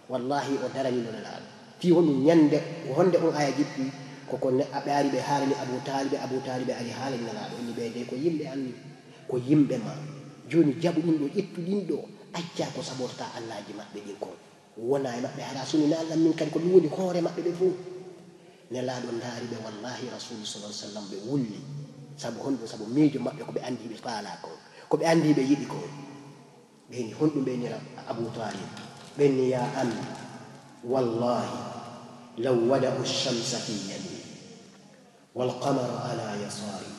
wallahi o daranino nelaɗo fi honɗum ñande honde on aya jippi koko ɓe ari ɓe haalani Abu Talib ari haalani nelaɗo inni ɓe de ko yimɓe anni ko yimɓe ma joni jaɓu ɗum ɗo ƴettu ɗin ɗo acca ko saborta allaji maɓɓe ɗin kon wona e maɓɓe hara sunina Allah min kadi ko ɗum woni hoore maɓɓe ɓe fof. Nelaɗo ndaari ɓe wallahi rasulu sallallahu alaihi wasallam ɓe wulli sabu honɗum sabu miijo maɓɓe ko ɓe andi ɓe faala kon ko ɓe andi ɓe yiɗi kon. ɓeni honɗum ɓenira Abu Talib ɓenni ya ammi wallahi law wada'u ash-shamsa fi yadi wal qamara ala yasari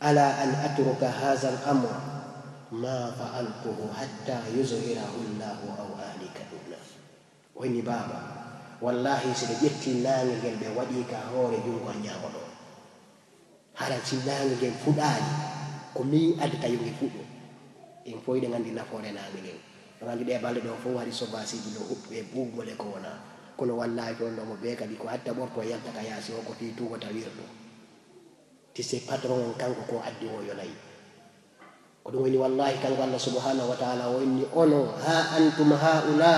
ala an atruka hadha al-amr ma fa'altuhu hatta yuzhirahu Allahu aw ahlika duna. o inni baba wallahi si ɓe ƴetti naange ngel ɓe waɗi ka hoore jungo ñaamo ɗo haran si naange ngel fuɗaani ko mi addata yo ngel fuɗɗo en fof ɗe nganndi nafoore naange ngel ɗo nganndi ɗe balɗe ɗo fof waɗi sobasiji ɗo huɓɓe buubole ko wona kono wallahi toon ɗo mo ɓe kadi ko hatta ɓorto yalta ka yaasi o ko fi tuugo tawirɗo ti se patron on kanko ko addi o yonayi ko ɗum woni wallahi kanko Allah subhanahu wa taala o inni ono ha antum haula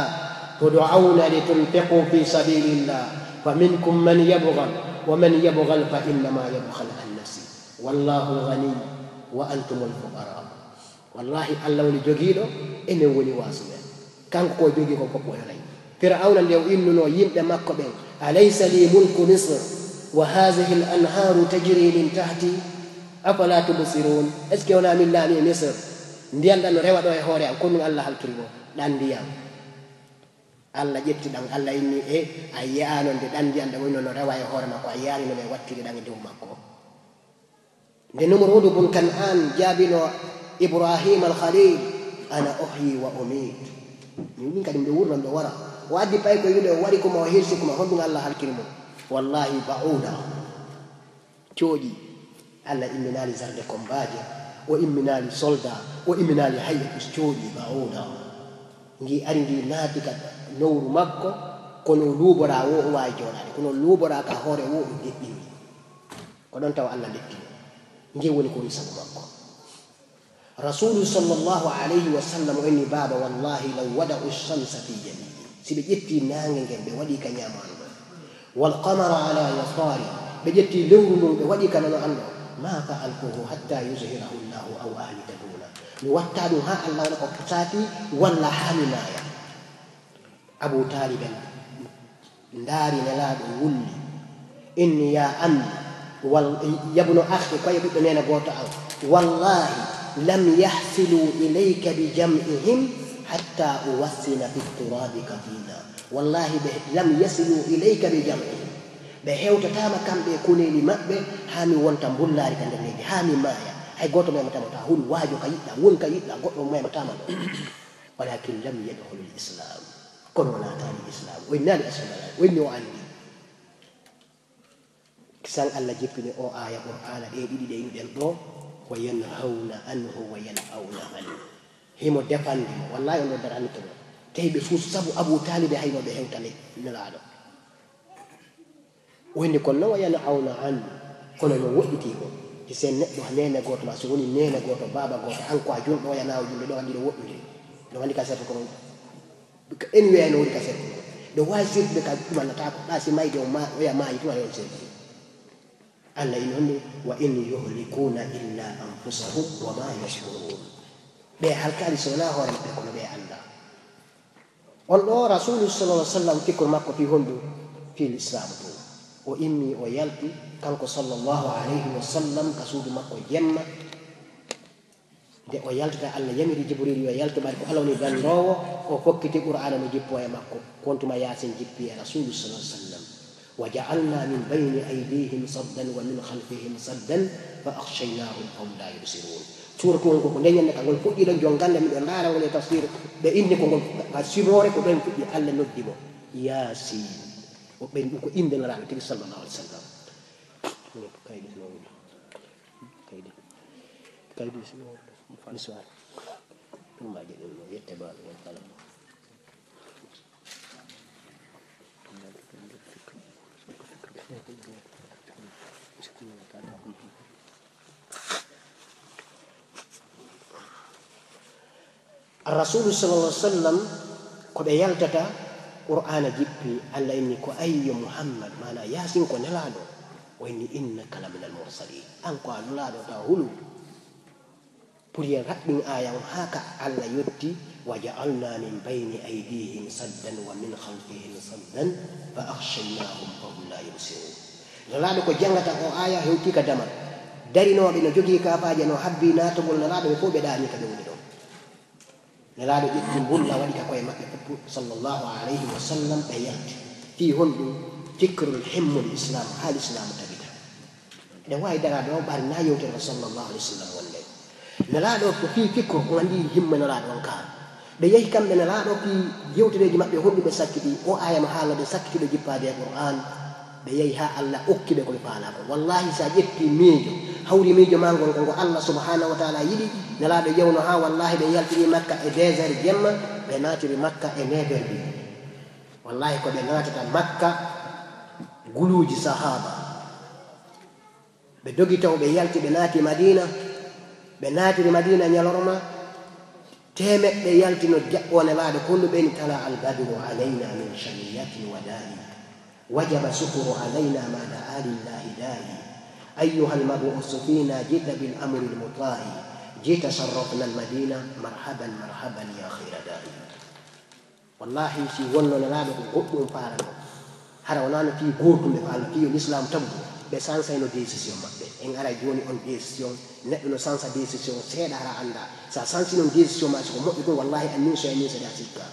tud'auna litunfiqu fi sabilillah fa minkum man yabghal wa man yabghal fa innama yabghal an nafsi wallahu ghani wa antum al-fuqara. wallahi Allah woni jogiiɗo enen woni waasuɓe kanko ko jogii ko fof o yonayi. Fir'auna nde o innuno yimɓe makko ɓen alaysa li mulku misr wa hadhihi al-anharu tajri min tahti afala tubsirun est ce que wona min laami e misr ndiyam ɗan no rewa ɗo e hoore am kono Allah haltori mo ɗan ndiyam Allah ƴetti ɗan Allah inni a yiyano nde ɗan ndiyam ɗan wonno no rewa e hoore makko a yiyani no ɓe wattiri ɗan e dow makko. nde Numrudu bun Kan'an jaabino Ibrahim al-Khalil ana uhyi wa umit min kadi mɓe wurnon ɓe wara o addi pay ko yimɓe o waɗi koma o hirsi koma honɗum Allah halkiri mo wallahi ba'uda cooƴi alla imminali zarde kombaje o imminali soldat o imminali hayya kuscoɗi ɓawoɗa ngi ari ngi naati ka nowru makko kono luuɓora wo o wawi joɗade kono luuɓora ka hoore wo o deɓɓini ko ɗon tawa allah lekkino ngi woni ko woni sabu makko rasulu sallllahu alayhi wa sallam o inni baba wallahi law wada'u shamsa fi jamii si ɓe ƴetti nange ngen ɓe waɗi ka ñamano ɗon wal qamara ala yasari ɓe ƴetti lewru ndun ɓe waɗi ka nano anɗo ma fa'altuhu hatta yuzhirahu llahu aw ahlika duna mi watta ɗum ha allah waɗa ko sati walla ha mi maaya abu talib en ndaari nelaɗo wulli inni ya ammi yabno akhi koye ɓiɗɗo nena goto an wallahi lam yahsilu ilayka bi jam'ihim hatta uwassina fi turabi kafina wallahi ɓe lam yasilu ilayka bi jam'ihim ɓe hewtatama kamɓe kuneli maɓɓe ha mi wonta mbullari ka nder leydi ha mi maaya hay goto mematama hun waajo ka yiɗɗa won ka yiɗɗa goɗɗo mematama ɗo walakin lam yadkhulu l'islam kono natani l'islam o innani asmala o inni o andi san allah jippini o aya qur'ana ɗe ɗiɗi ɗe inɗen ɗo wa yanhawna anhu wa yan'auna anhu himo defandimo wallahi on ɗo daranito ɗo tawi ɓe suusu sabu abu talibe hayno ɓe hewtane nelaɗo wonni kono noon wa yan'auna anhu kono no woɗɗiti ko ti sen neɗɗo nene goto ma so woni nene goto baba goto an ko a junɗo yanawo julde ɗo andi ɗo woɗɗudiri ɗo andi ka serto kono en wiyano woni ka serto ɗo wawi sirtude ka ɗumannata ko ɗa si mayde oya maayi tuma yon serti allah in honni wa in yuhlikuna illa anfusahum wa ma yashurun ɓe halkali sowona hoore maɓɓe kono ɓe anda on ɗo rasulu sallah sallam fikkur makko fi hondu fi l'islam to o immi o yalɗi kanko sallllahu alayhi wa sallam ka suudu makko jemma nde o yaltata allah yamiri jibril yo yalto ɓari ko allah woni gandowo o fokkiti qur'ana no jippo e makko kontuma yasin jippi e rasulu sallah sallam wa ja'alna min bayni aydihim saddan wa min khalfihim saddan fa akhshaynahum fahum la yubsirun suuratu on koko ndeñande ka ngol fuɗɗiɗon jon gande miɗo ndaara ngol e tafsir ɓe inni ko ngol ka simore ko ɗon fuɗɗi allah noddi mo yasin o ɓen ɗum ko inde naraɓe tigi sallallahu alih w sallam الرسول صلى الله عليه وسلم ko ɓe yaltata qur'ana jippi allah inni ko ayyo muhammad mana yasin ko nelaɗo o inni innaka la min al mursalin an ko a nelaɗo ta hulu pour yen raɓɓin aya on haka allah yetti wa ja'alna min bayni aydihim saddan wa min khalfihim saddan fa akhshaynahum fahum la yubsirun nelaɗo ko jangata o aya hewti ka damal darinoɓe no jogii kafaje no habbi natogol nelaɗo ɓe fof ɓe ɗani ka ɓe woni ɗon nelaɗo ƴetti mbulla waɗi ka koye maɓɓe fof sallllahu alayhi wa sallam ɓe yalti fi honɗum fikrul himmul islam haal islamu tabita ene wawi daraɗo o ɓari na yewtere sallllahu alayhi wa sallam wonde nelaɗo ko fi fikru ko andi himma nelaɗo on ka ɓe yehi kamɓe nelaɗo fi yewtereji maɓɓe honɗuɓe sakkiti o ayama haalade sakkitiɗo jippade e qur'an ɓe yehi ha allah okkiɓe koɓe paala ko wallahi sa ƴetti miijo hawri miijo ma ngol ngo allah subhanahu wa taala yiɗi nelaɗo yewno ha wallahi ɓe yaltiri makka e 2 heures jemma ɓe natiri makka e 9 heures ɗi wallahi ko ɓe natata makka guluji sahaba ɓe dogi taw ɓe yalti ɓe naati madina ɓe naatiri madina ñalorma temeɗɗe yaltino jaɓɓo nelaɗo kolluɓeni tala albadru alayna min shamiyatin wa da'i وجب شكر علينا ما دعا لله داعي أيها المبعوث فينا جئت بالأمر المطاع جئت شرفنا المدينة مرحبا مرحبا يا خير داعي والله في ولنا نلعب قطن فارغ هذا ونحن في قطن فارغ في الإسلام تبدو بسانسا إنه ديسيسيون مبه إن أرى جوني أن ديسيسيون نحن سانسا ديسيسيون سيدا على عندا سانسا إنه ديسيسيون ما شكو مؤمن والله أنيسو داسيكا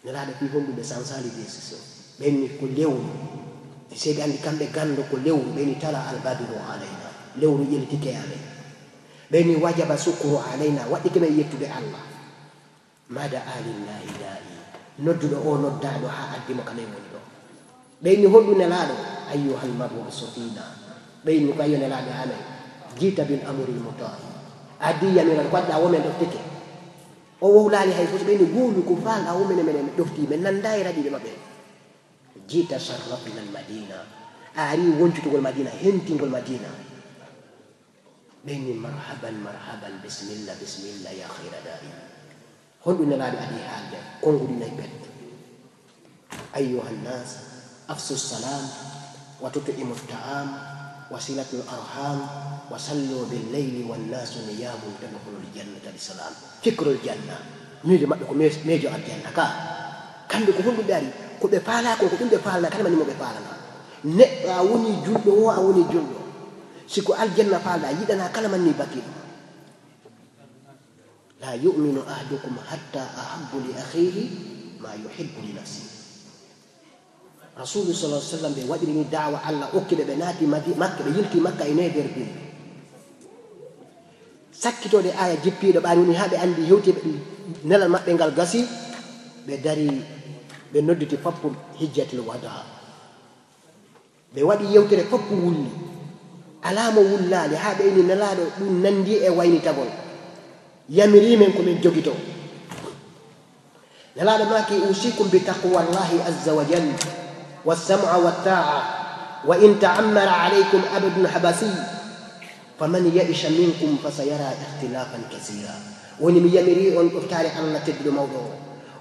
nelaɗo fi honɗuɓe sansali décision ɓenni ko lewru seeɗi andi kamɓe gando ko lewru ɓeni tala albadru alayna lewru ƴeltike amen ɓeni wajaba sukuru alayna waɗɗike men yettude allah mada alillahi da'i nodduɗo o noddaɗo ha addimo kamen woni ɗo ɓenni honɗu nelaɗo ayyuhal mabusu fina ɓeyni ko ayo nelaɗo amen jiita bil amril mutai addi yamiran ko adda women ɗoftike o wowlani hay fof so ɓeyni guulu ko falɗa women menen ɗofti men nanda e raɗiɓe maɓɓe jiita sharrafna al madina a ari woncutugol madina hentingol madina ɓeyni marhaban marhaban bisimilla bisimilla ya khayra da'i honɗum nelaɗo adi haalde konngudinayi ɓedd ayuha nnas afsu salam wa tut'imu ta'am wa silatu arham wa sallu bil layli wan nasu niyamun tadkhulul jannata bisalam fikrul janna miijo maɓɓe ko meejo aljanna ka kamɓe ko honɗum ɓe ari ko ɓe paala ko ɗum ɓe paalana kala manimo ɓe paalana neɗɗo a woni julɗo o a woni julɗo siko aljanna paalɗa yiɗana kala manni bakiɗo la yuminu ahadukum hatta ahabbu li akhihi ma yuhibbu li nafsihi rasulu sallallahu alaihi wasallam ɓe waɗiri ni dawa allah okkiɓe ɓe naati makka ɓe yilti makka e 9 heures pile sakkitode aya jippiɗo ɓani woni ha ɓe andi hewtiɓe ɗi nelal maɓɓe ngal gasi ɓe dari ɓe nodditi fappu hijjatil wada ɓe waɗi yewtere fappu wulli alamo wullali ha ɓeyni nelaɗo ɗum nandi e waynitagol yamirimen komin jogito nelaɗo maki usikum bi taqwallahi azza wa jalla والسمع والطاعة وإن تعمر عليكم عبد حبسي فمن يئس منكم فسيرى اختلافا كثيرا وني يمري أن أفتاري الله تدل موضوع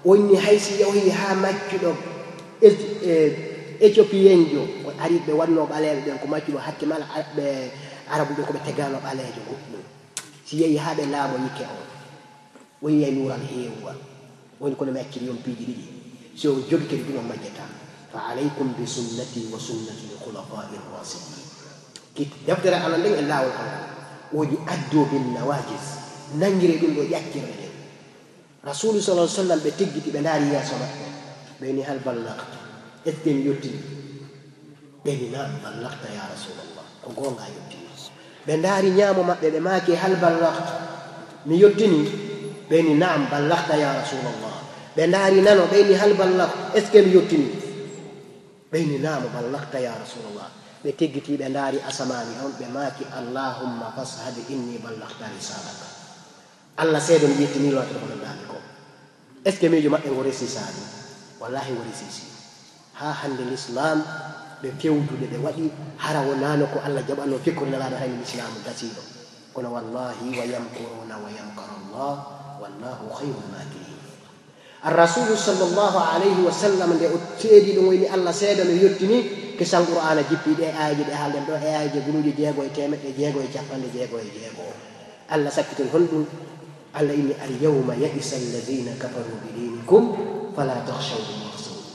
وني حيث يوهي ها مجد إثيوبيين جو وعريب بوانو بالله بينكم مجد حتى مال عرب بينكم تجانو بالله جو سيئي هذا لا ويكأو وهي نور الهيوة ونكون مجد يوم بيجي سو جوك كده مجد فعليكم بسنتي وسنة الخلفاء الراشدين كي دفتر على الله والقرآن ويؤدوا بالنواجز ننجري دون يكر رسول صلى الله عليه وسلم بتجي بناري يا صلاة بيني هل بلغت إذن يتي بيني نعم بلغت يا رسول الله وقوم يتي بناري نعم ماكي هل بلغت ميتني بيني نعم بلغت يا رسول الله بناري نانو بيني هل بلغت إذن يتني بين نام بلغت يا رسول الله بتجتي بناري أسماني هم بماكي اللهم فاشهد إني بلغت رسالتك الله سيدنا يتني لو تقول لكم اسكي ميجو ما ورسي سادي والله ورسي ها عند الإسلام بفيوجو بودي هرا ونانكو الله جبانو فكر لا ده الإسلام تسيرو كنا والله ويمكرون ويمكر الله والله خير الماكرين الرسول صلى الله عليه وسلم de teedi dum woni Allah seeda no yottini ke sang Qur'ana jippi de aaji de halden do e aaji guluji jeego e temedde jeego e capande jeego e jeego Allah sakkitul holdum Allah inni al yawma ya'isa alladhina kafaru bi dinikum fala takhshawhum wakhshawni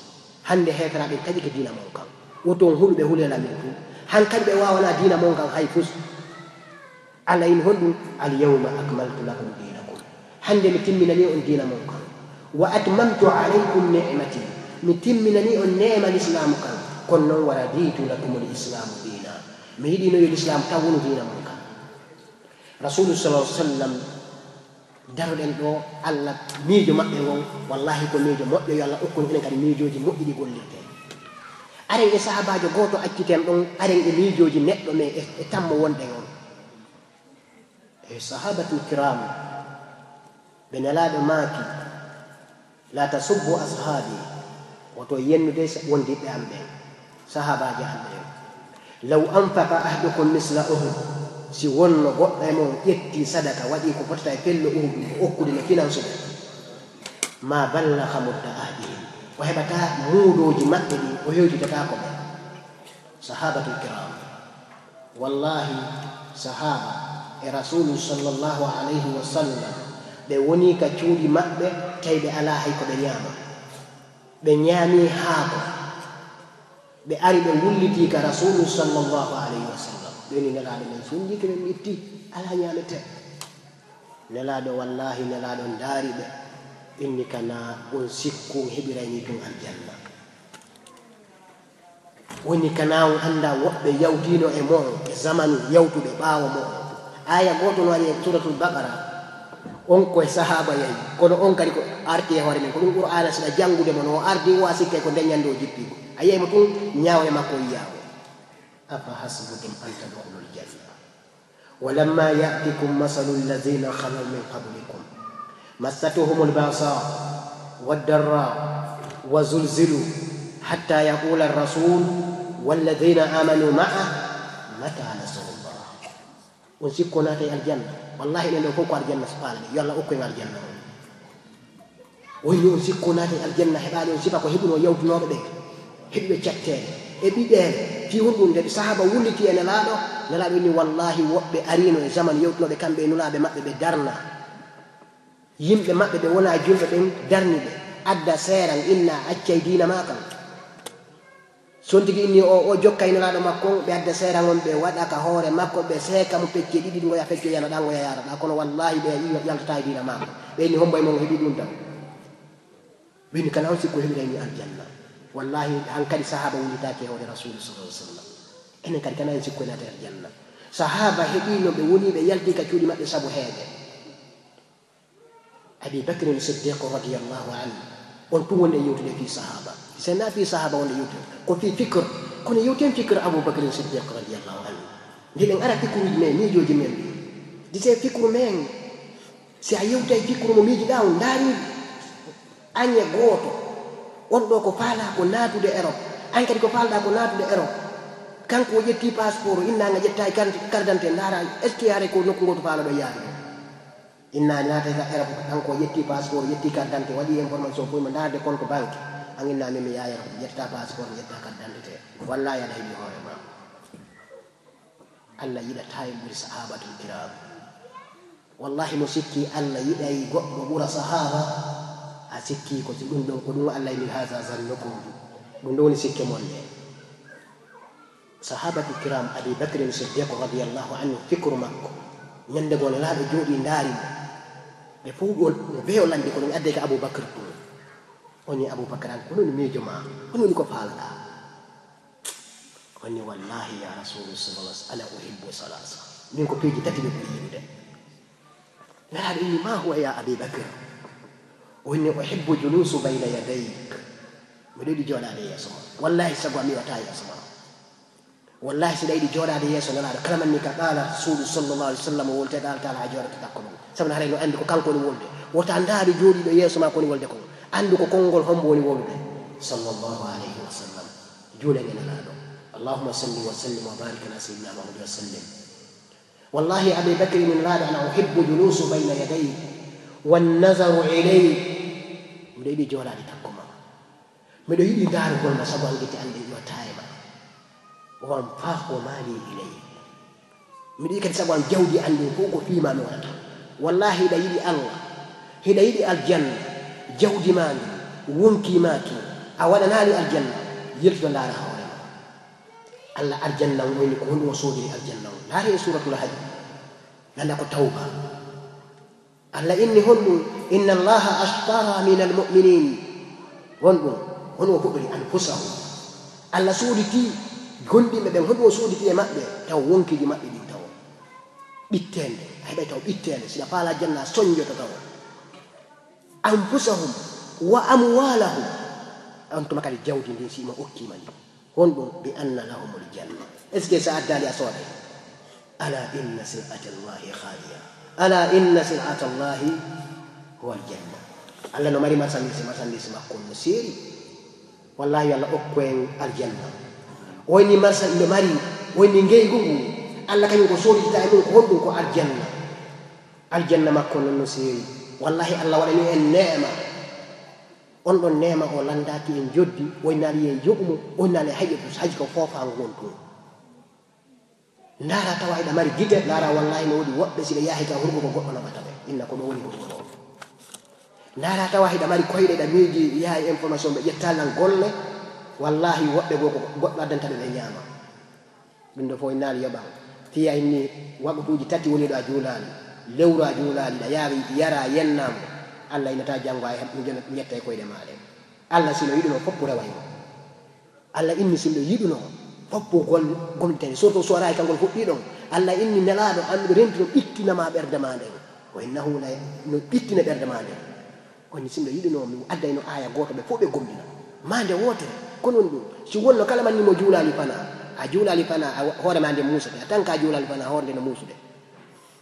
hande hetrabe kadi ke dina mon kam woton hulbe hulela min fu han kadi be wawana dina mon kam hay fus Allah inni holdum al yawma akmaltu lakum dinakum hande mi timminani on dina mon kam وأتممت عليكم نعمتي متمنني النعمة الإسلام كن ورديت لكم الإسلام دينا مهدي نو الإسلام تاون دينا منك رسول صلى الله عليه وسلم دارو دو الله ميجو مابيو والله كو ميجو مودو يالا اوكون enen kadi miijoji moƴƴi gollirte aren e sahabajo goto acciten ɗon aren e miijoji neɗɗo me e tammo wonde on e sahabatul kiram ɓe nelaɗo maaki لا تسبوا أصحابي وتوين ديس وندي بأمبين صحابة جهنم لو أنفق أحدكم مثل أحد سيون غطمون يكتي صدقة ودي كفتة يفل أكد لكنا صدق ما بلغ مد أحدهم وهبتا مودو جمعدي وهيوتي تتاكم صحابة الكرام والله صحابة رسول صلى الله عليه وسلم ɓe woni ka cuuɗi maɓɓe tawi ɓe ala hay ko ɓe ñaama ɓe ñaami haako ɓe ari ɓe wulliti ka rasulu sallllahu alayhi wa sallam ɓeni nelaɗo men sunjiki ɓe itti ala ñaamete nelaɗo wallahi nelaɗo ndaari ɓe inni kana on sikku heɓirayni tun aljanna woni kana on annda woɓɓe yawtino e mon e zamanu yawtuɓe ɓaawo mo aya goto no waɗi e suratul baqara on koye sahaba yahi kono on kadi ko arti e hoore men ko ɗum qur'ana siɗa janngude mo no ardi wa sikkay ko ndeñande o jippigo a yiyaymo tun ñaawo e makko yiyaawo أفحسبتم أن تدخلوا الجنة ولما يأتكم مثل الذين خلوا من قبلكم مستهم البأساء والضراء وزلزلوا حتى يقول الرسول والذين آمنوا معه متى نصر الله ونسيكو ناتي الجنة والله إن لو فوق الجنة سبحانه يلا أكوين الجنة وين ونسيكو ناتي الجنة حبالي ونسيبكو هبنو يوت نوبك هبنو تشكتين إبدين في هندون دي صحابة ولتي أنا لا إني والله وقب أرينو زمن يوت نوبك كان بينولا بمقب بدرنا يمب مقب ولا جلب بين درني أدى سيرا إنا أتشي دينا ماكا sontigi inni o jokka ina laado makko be adda seera mon be wada ka hoore makko be seeka mo pecce didi ngoya fecce yana dango yaara da kono wallahi be yalta dina makko be ni homboy mon hebi dum tam be ni kana on sikko hebi ni aljanna wallahi hankadi sahaba wulitaake o rasul sallallahu alaihi wasallam enen kadi kana sikko na aljanna sahaba hebi no be woni be yalti ka cuudi mabbe sabu heede abi bakr as-siddiq radiyallahu anhu on tu wonde yewtude fi sahaba سنا في صحابة ولا يوتيوب كل في فكر كل يوتيوب فكر أبو بكر الصديق رضي الله عنه دين أنا فكر جميل ميجو جميل دي سي فكر مين سيأيوتي فكر ميجي داون داري أني غوتو وندو كفالا كناتو دي إيروب أني كدي كفالا كناتو دي إيروب كان كو يتي باسبور إننا نجتاي كاردانتي نارا استياري كو نكو غوتو فالا دو ياري إننا ناتي إيروب كان كو يتي باسبور يتي كاردانتي ودي إنفورماسيون فوي من دار دي كونكو بانك angina mimi yaaya yetta passeport yetta carte wallahi ala hibi hoore ma alla yida tay buri sahabatul kiram wallahi musikki alla yiday goddo bura sahaba a sikki ko dum don ko dum alla min haza zannukum dum don sikke monde sahabatul kiram abi bakr as-siddiq radiyallahu anhu fikru makko nyande gol laado jodi ndari be fuugol be o landi ko dum adde ka Abu Bakr oni Abu Bakr ko non mejo ma oni ko falda oni wallahi ya rasulullah sallallahu alaihi wasallam uhibbu salasa min ko peji tati be yimde la inni ma huwa ya Abi Bakr oni uhibbu julusu bayna yadayk medidi jodade yeso wallahi sabu mi wata yeso wallahi sidaydi jodade yeso la kala man ni ka qala rasulullah sallallahu alaihi wasallam wolte dal taala jodade takko sabna hare no andi ko kanko ni wolde wota ndaari jodi do yeso ma ko ni wolde ko andu ko kongol hombo woni wolde sallallahu alaihi wasallam jule ngena lado allahumma salli wa sallim wa barik ala sayyidina muhammad wa sallim wallahi abi bakr min lado ana uhibbu julusu bayna yadayhi wan nazaru ilayhi mudedi jolade takuma mido yidi daru gol ma sabu angiti andi yo tayma wa fa ko mali ilayhi midi kan sabu an jawdi andi ko ko fima mi wala wallahi da yidi allah hida yidi aljanna jawdi mani wonki maki awada nali aljanna yelto ndara hawre alla aljanna woni ko hondo sodi aljanna laare suratul hajj lalla ko tawba alla inni hondu inna allaha ashtara min almu'minin hondu hono fudori anfusahu alla soditi gondimbe ben hondo soditi e mabbe taw wonki di mabbe di taw bittende hebe taw bittende sila fala janna sonjoto taw أنفسهم وأموالهم أنتم كان جودين دي سيما أكيماني هون بأن لهم الجنة إسكي سعد دالي أصواتي ألا إن سلعة الله خالية ألا إن سلعة الله هو الجنة ألا نماري ما سنسي كل سيري والله يلا أكوين الجنة ويني ما نماري ويني نجي قوم ألا كان يقصولي تتعلم هون الجنة الجنة ما كل نسيري wallahi allah wadani en neema on don neema o landaki en joddi wonali en jogumo wonali haji ko fofa ngonto ndara tawayda mari gide ndara wallahi no wodi wobbe sila yahi ka hurgo ko goddo na matabe inna ko no woni ko ndara tawayda mari koyde da meji yahi information be yettalan golle wallahi wobbe go goddo adanta be nyaama bindo fo inali yaba tiya inni wabutuji tati woni do ajulani lewra julali da yara yennam alla ina ta jango ay ñette koy de maade alla sino yiduno foppu raway alla inni sino yiduno foppu gol tan surtout so ray kangol foppi don alla inni nelado am rentino ittina ma berde maade wa innahu la no ittina berde maade ko ni sino yiduno mi adda ino aya goto be fobbe gomdina maande wote konon dum si wonno kala man ni mo julali fana a juulali fana hoore ma nde muusude a tan ka juulali fana hoorde no muusude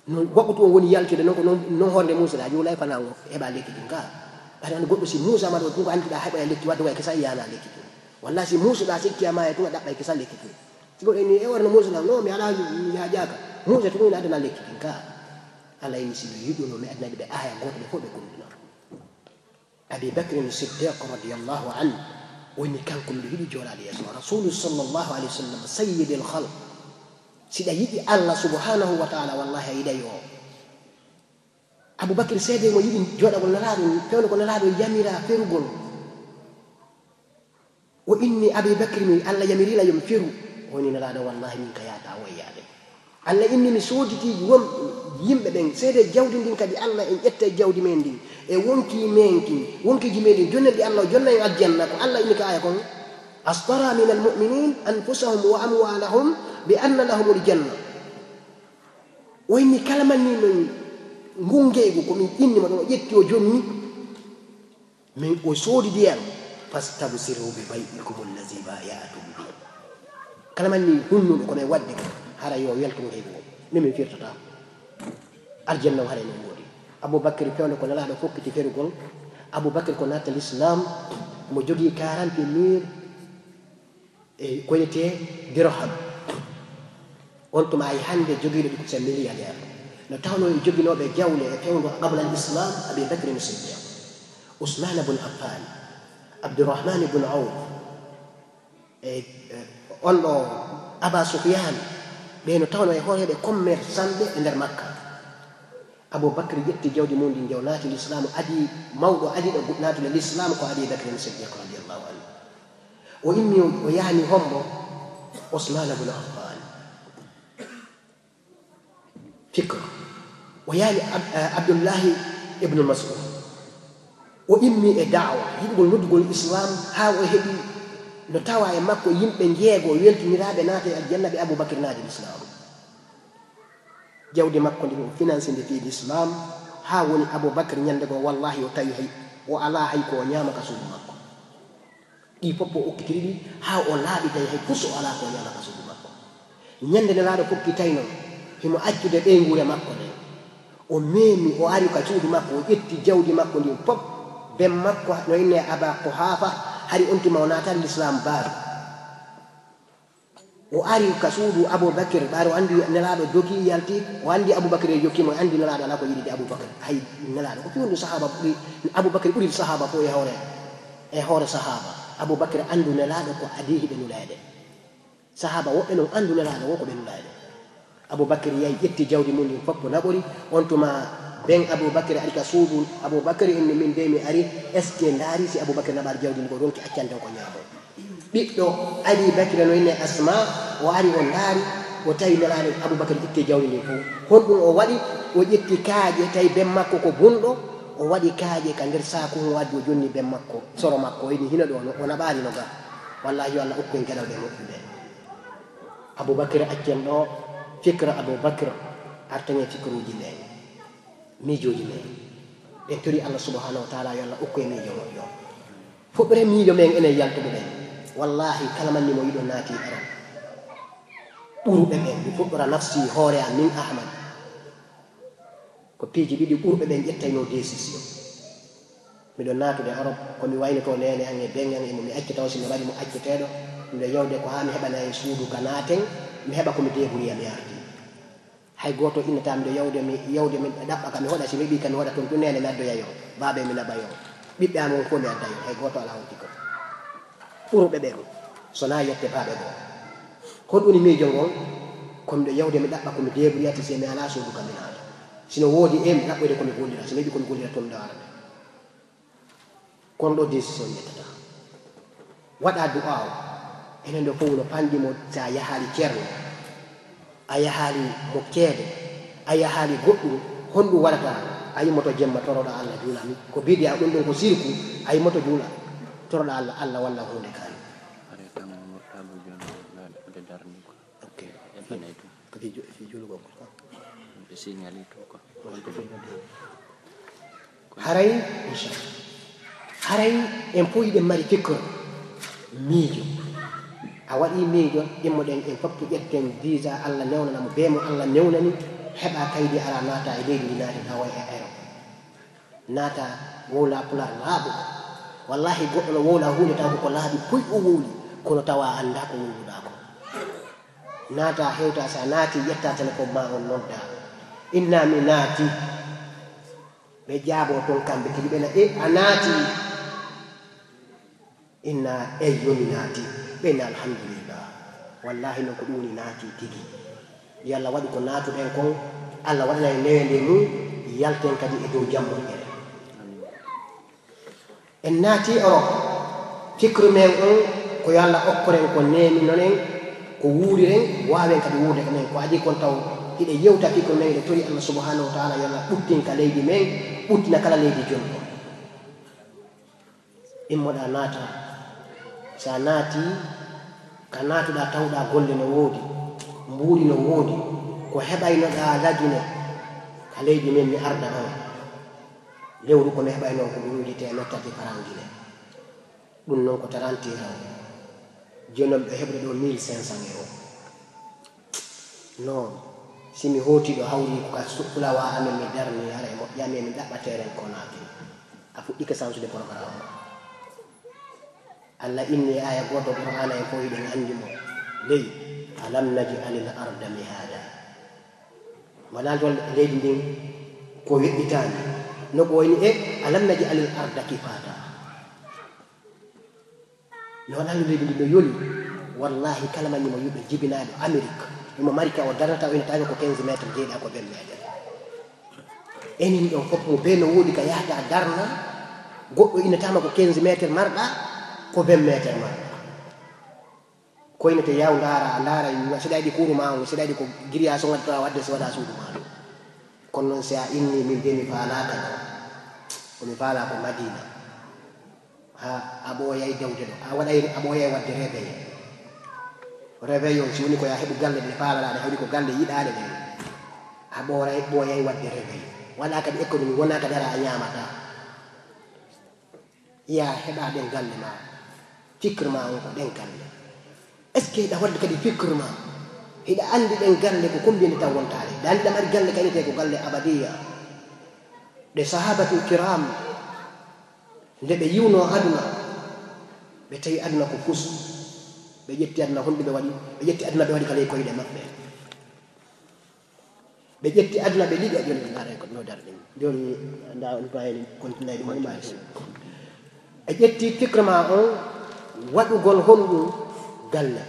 non goɗɗo to woni yaltude non ko non hoorde muusude a juulay fana heɓa lekki ɗin ka ɓaɗa andi goɗɗo si muusama ɗo tun ko andiɗa heɓa lekki wadde way kesa yana lekki tun walla si muusuɗa sikkiyama e tun a ɗaɓɓay kesa lekki tun si goɗɗo ni e warno muusuɗa non mi ala yaajaka muuse tun ina adana lekki ɗin ka Allah ini siɓe yiɗuno mi adnaɓe ɓe aya goto ɓe fof ɓe gonduna Abi Bakrin Siddiq radiyallahu anhu woni kanko mbiɗo yiɗi joɗade yeeso rasulu sallllahu alayhi wa sallam sayyidil khalq siɗa yiɗi Allah subhanahu wa taala wallahi a yiɗay o Aboubacry seede mo yiɗi joɗagol nelaɗo fewde ko nelaɗo yamira ferugol o inni Abi Bakri mi Allah yamirila yomi feru woni nelaɗo wallahi min ka yata wayyade Allah inni mi sooditiji won yimɓe ɓen seede jawdi ndin kadi Allah en ƴetta e jawdi men ndin e wonki men kin wonkiji meɗin jonnedi Allah jonna en aljanna ko Allah inni ka aya kon astara min almuminin anfusahum wa amwalahum bi anna lahum aljanna o inni kala manni min ngungeygu komin innima ɗon o ƴetti o jonni min o soodi ndiyam fastabsiru bi bay'ikum allazi bayatum bi kala manni hunnuɗo komin wadde ko hara yo welto ngeygu o ni min firtata aljanna o hara non woodi Aboubacry fewde ko nelaɗo fokkiti ferugol Aboubacry ko natta l'islam mo jogii 40 000 e koyete dirham on tuma ay hande jogiiɗo ɗi ko sa milliardaire no tawno e joginoɓe jawle e fewdo qabla l islam Abi Bakrin Siddiq Ousmane bun Affan Abdourahmane bun Awf e on ɗo Aba Soufiane ɓe no tawno e horeɓe commerçant ɓe e nder Makka Aboubacry ƴetti jawdi mum ndi jaw naati l'islam adi mawɗo adi ɗo naatude l'islam ko Abi Bakrin Siddiq radiallahu anhu o inni o yahani hombo Ousmane bun Affan fikra o yaani Abdullahi ibnu Mas'ud o immi e da'wa yiɗgol noddugol islam haa o heɓi no tawa e makko yimɓe jeego weltiniraaɓe naata e aljanna ɓe Aboubacry naati l'islam jawdi makko ndi o finance nde fi l'islam haa woni Aboubacry ñande goo wallahi o tawi hay o ala hay ko o ñaamaka suudu makko ɗi fof o okkitiri ɗi haa o laaɓi tawi hay pus o ala ko o ñaamaka suudu makko ñande ne laaɗo fokki tayno himo accude ɓeygure makko nde o meemi o ari ka suudu makko o ƴetti jawdi makko ndin fof ben makko no inne Aba Quhafa hari on tuma o naatan l'islam baaru o ari ka suudu Aboubacry ɓaari o anndi nelaaɗo jogii yalti o anndi Aboubacry e jokkimo o anndi nelaaɗo alaa ko yiɗide Aboubacry hay nelaaɗo ko fiwndi sahaba ɓuri Aboubacry ɓuri sahaba fof e hoore sahaba Aboubacry anndu nelaaɗo ko adihi ɓe nulaade sahaba woɓɓe noon anndu nelaaɗo wo ko ɓe nulaade Aboubacry yahi ƴetti jawdi mum ndin fof ko naɓori on tuma ben Aboubacry ari ka suudu Aboubacry inni min de mi ari est ce que ndaari si Aboubacry naɓaari jawdi ndi ko ronki accante ko ñaamo ɓiɗɗo Abi Bakri no inne Asma o ari o ndaari o tawi nelaaɗo Aboubacry ƴetti jawdi ndin fof honɗum o waɗi o ƴetti kaaƴe tawi ben makko ko bunɗo o waɗi kaaƴe ka nder saaku o waddi o jonni ben makko soro makko o ini hina ɗo o naɓaali no ga wallahi yo Allah ukkoen geɗal ɓe moƴƴuɓe Aboubacry accen ɗo fikra Aboubacry artañe fikruji men miijoji men ɓe tori Allah subhanahu wa taala yo Allah ukko e miijo moƴƴo fuɗɗore miijo men enen yaltuɓe ɓen wallahi kala manni mo yiɗo naati aran ɓurɓe ɓen mi fuɗɗora nafsi hoore am min Ahmad ko piiji ɗiɗi ɓurɓe ɓen ƴettayno décision miɗo naatude Europe komi waynoto nene an e ben an emo mi acca taw si mi waɗi mo acceteɗo mbiɗo yewde ko ha mi heɓana e suudu ka naaten mi heɓa komi débrouilla mi ardi hay goto innata miɗo yewde mi ɗaɓɓa ka mi hoɗa si mi ɓi ka mi waɗa toon ɗum nene mi addoya yo baaɓe mi naɓa yo ɓiɓɓe amon fof mi addayo hay goto ala hawti ko ɓurɓe ɓen sona yette baaɓe goo honɗuni miijo ngol komiɗo yewde mi ɗaɓɓa komi débrouillati si mi ala suudu ka mi naata sino woodi mi ɗaɓɓoyde komi gollira si mi ɓi komi gollira toon ɗo arane kono ɗo décision yettata waɗa du'a o enen ɗo fof no panɗimo sa yahaali ceerno a yahaali mo keede a yahaali goɗɗum honɗum waɗata a yimmoto jemma toroɗa Allah juulami ko biidi a ɗum ɗon ko sirku a yimmoto juula toroɗa Allah Allah walla hunde kaani haray inchallah haray en fof yiɗen mari fikra miijo a waɗi miijo immoɗen en fof to ƴetten visa Allah newnanamo be mo Allah newnani heɓa kaydi ara naata e leydi ndi naati tawa e aéro naata wowla pular laaɓuɗo wallahi goɗɗo no wowla hunde taw ko laaɓi puy o wowli kono tawa anda ko wowluɗa ko naata hewta sa naati ƴetta téléphone ma on nodda inna mi naati ɓe jaabo toon kamɓe kadi ɓena a naati inna eyyoni naati ɓena alhamdulillah wallahi non ko ɗum woni naati tigi yo Allah waɗi ko naatuɗen kon Allah waɗana e newende mum yalten kadi e dow jammoƴƴere en naati Europe fikru men on ko yo Allah okkoren ko neemi nonen ko wuuriren waawen kadi wuurde ko men ko adi kon taw hiɗe yewta fikru men ɗe tori Allah subhanahu wa taala yo Allah ɓuttin ka leydi men ɓuttina kala leydi jonɗo immoɗa naata sa naati ka naatuɗa tawɗa golle no woodi mbuuri no woodi ko heɓaynoɗa lagine ka leydi men mi arda on lewru kono heɓay noon ko ɓuruuji temettati parangine ɗum noon ko tarantiran jonom ɓe heɓde ɗo 1500 euro non simi hootiɗo hawri ko ka fulawa amen mi darni ara e moƴƴami mi ɗaɓɓateren konaki a fuɗɗike sansude programme Allah inni aya goto qur'ana e fof hiɗen anndi mo ley alam naj'alil arda mihada wonal tol leydi ndin ko weɓɓitani no ko wayni alam naj'alil arda kifata no wonal leydi ndin no yoli wallahi kala man mo yuɓe jibinaɗo Amérique imo marika o darnata o ina tawi ko 15 métres jeeɗa ko 20 métres enin ɗon fof mo be no woodi ka yahda darna goɗɗo inatama ko 15 métres marɗa ko 20 métres marɗa koynete yaw ndaara seɗa yiɗi kuuru ma on seɗa yiɗi ko grillage o gaddata wadde so waɗa suudu ma ɗum kono noon si a inni min de mi faalaka ɗo komi faala ko Madina ha a ɓooyay dewde ɗo a waɗay a ɓooyay wadde réveil on si woni ko ya heɓu galle ɗe faalalaɗe hawri ko galle yiɗaɗe ɗe a ɓooyay wadde réveil waɗa kadi économie wona kadi ara a ñamata ya heɓa ɗen galle ma fikre ma on ko ɗen galle est ce que hiɗa wadde kadi fikre ma hiɗa andi ɗen galle ko combien de temps wontare ɗa andi ɗam ari galle kaynete ko galle abadiya ɗe sahabatul kiram nde ɓe yiwno aduna ɓe tawi aduna ko fus ɓe ƴetti aduna honɗi ɓe waɗi ɓe ƴetti aduna ɓe waɗi kala e koyɗe maɓɓe ɓe ƴetti aduna ɓe liɗi a joni ara ko no dar ɗen joni nda on payni continue ɗum mbawi ɓe ƴetti fikre ma on waɗugol honɗum galle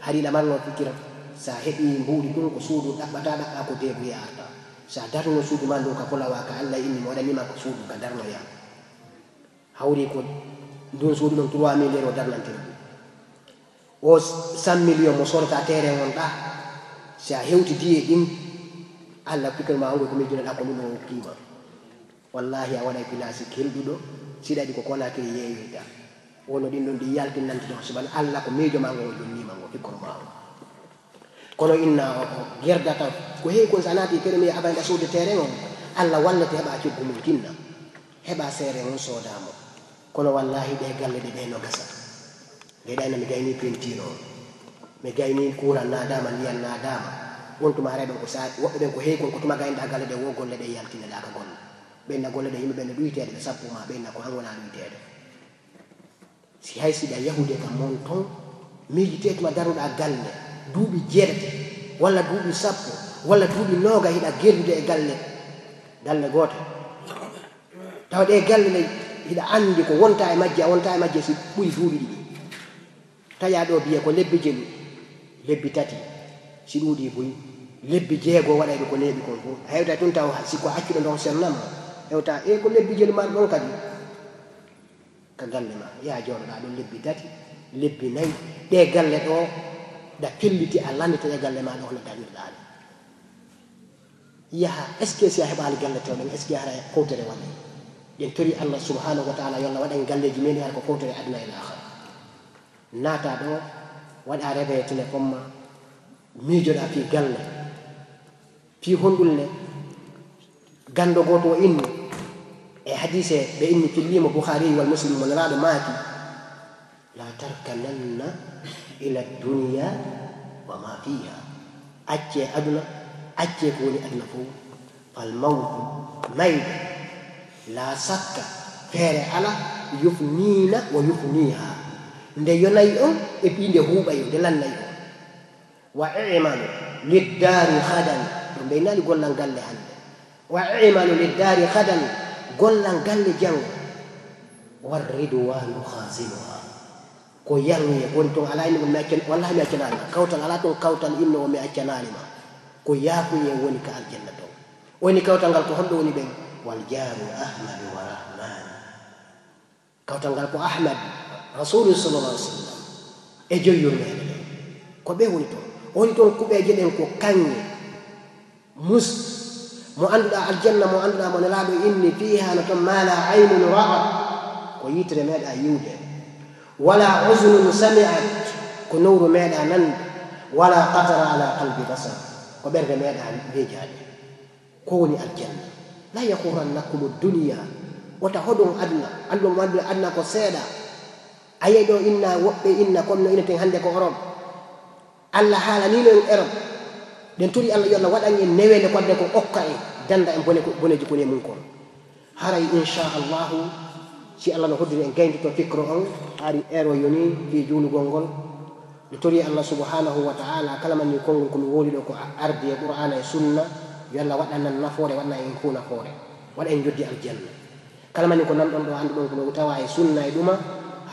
hariɗa marno fikira sa heɓi mbuuɗi ɗum ko suudu ɗaɓɓata ko debuya arta sa darno suudu ma ɗum ka folawa ka Allah inni mi waɗanima ko suudu ka darnoya hawri ko ndun suudu ɗon 3 millions o darnantiri o 100 millions mo sorata terrain on ɗa sa hewti diye ɗin Allah fikre ma ongo ko mijoneɗa ko ɗum o kiima wallahi a waɗay pilasi kelɗuɗo siɗaɗi ko konakiri yeeyoyta wono ɗin ɗon ɗi yaltinnanti ɗon suban Allah ko miijo ma ngo o jonnima ngo fikkono ma o kono inna o gerdata ko heewi kon sa naati kene mi abayɗa suude terrain on Allah wallete heɓa coggu mum tinna heɓa seere on soodamo kono wallahi ɗe galle ɗe ɗe no gasa ndeɗayno mi gayni peinture o mi gayni courant nadama ndiyan nadama wontuma reɓen ko sa woɓɓe ɓen ko heewi kon ko tuma gaynoɗa galle ɗe wo golle ɗe yaltineɗa ka golle ɓenna golle ɗe yimɓe ɓenne ɗuyteɗe ɓe sappuma ɓenna ko han wona ɗuyteɗe si hay siɗa yahude kam mon ton miijitetuma daruɗa galle duuɓi jeeɗete walla duuɓi sappo walla duuɓi nooga hiɗa gerdude e galle goote tawa ɗe galle ɗe hiɗa anndi ko wonta e majje a wonta e majje si ɓuri duuɓi ɗiɗi taƴa ɗo biye ko lebbi jelu lebbi tati si ɗuuɗi boyi lebbi jeego waɗayɓe ko neeɓi kon fof a hewta tun taw siko accuɗo ndon sernama hewta ko lebbi jelu ma ɗon kadi ka galle ma ya jooɗoɗa ɗon lebbi tati lebbi nayi ɗe galle ɗo da felliti a landita e galle ma ɗo hono dañirɗaɗe yaha est ce que si a heɓali galle tewɗen est ce que hara fowtere waɗe ɗen tori Allah subhanahu wa taala yolla waɗen galleji men hara ko fowtere aduna e lahara naata ɗo waɗa réveillé téléphone ma miijoɗa fi galle fi honɗulle gando goto o inni e hadise ɓe inni fillima Bukhari wal Muslim mo nelaɗo maaki la tarkananna ila dunya wa ma fiha acce aduna acce ko woni aduna fof fal mawtu mayde la sakka feere ala yufnina wa yufniha nde yonayi on e pi nde huuɓayo nde lannayi on wa imalu liddari hadan ɗum ɓeynani gollal galle hande wa imalu liddari hadan gollal galle jango warridwanu khasinuha ko yange woni toon ala inno mi accana wallahi mi accananima kawtal ala toon kawtal inno mi accananima ko yaakuye woni ka aljanna toon woni kawtal ngal ko honɗo woni ɓen wal jaru ahmadu wa rahman kawtal ngal ko ahmad rasulu sallallahu alaihi wasallam e joyyol meɗen ko ɓe woni toon kuɓeje ɗen ko kanŋe mus mo annduɗa aljanna mo annduɗa mo nelaɗo inni fiha no toon ma la aynun ra'at ko yitere meeɗa yiwde wala uzunun sami'at ko nowru meeɗa nande wala qatara ala qalbi basar ko ɓerde meeɗa miijade ko woni aljanna la yahurannakum dunya wota hoɗum aduna andum wandude aduna ko seeɗa aye ɗo inna woɓɓe inna comme no ineten hannde ko Europe Allah haalanino en Europe ɗen turi Allah yo Allah waɗan en newede kodde ko okka en danda en boneji koni mum kon haray inchallahu si Allah no hoddiri en gayndito fikre on ari ero yoni fi juulugol ngol nde tori Allah subhanahu wa ta'ala kala man ni konngol komi wooli ɗo ko ardi e qur'ana e sunna yo Allah waɗanan nafoore waɗana en fuu nafoore waɗa en joddi aljanna kala man ni ko nanɗon ɗo anndu ɗon kono tawa e sunna e ɗuma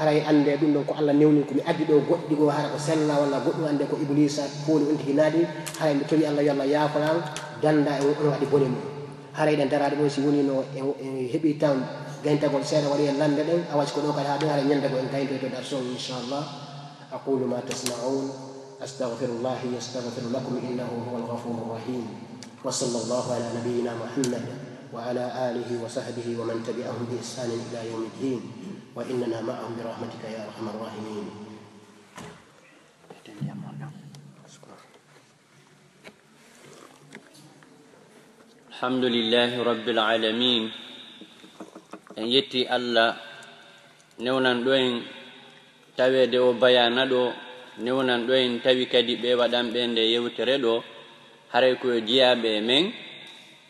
haray ande ɗum ɗon ko Allah newni komi addi ɗo goɗɗi go hara ko sella walla goɗɗum ande ko iblisa fooli on tigi naadi haray nde tori Allah yo Allah yaafanan danda e on waɗi bone mum haray ɗen daraɗe ɗo si woni no en heɓi tan gayntagol seeɗa waɗi en lande ɗen a wacci ko ɗo kadi ha ɗum haɗa ñande ko en gaynto to dar son inchallah aqulu ma tasma'un astaghfirullahi yastaghfiru lakum innahu huwal ghafurur rahim wa sallallahu ala nabiyyina muhammad wa ala alihi wa sahbihi wa man tabi'ahum bi ihsanin ila yawmiddin wa innana ma'ahum bi rahmatika ya arhamar rahimin. Alhamdulillahi rabbil alamin. En yetti Allah newnan ɗo en tawede o bayana ɗo newnan ɗo en tawi kadi ɓe waɗanɓe nde yewtere ɗo haray koye jiyaɓe men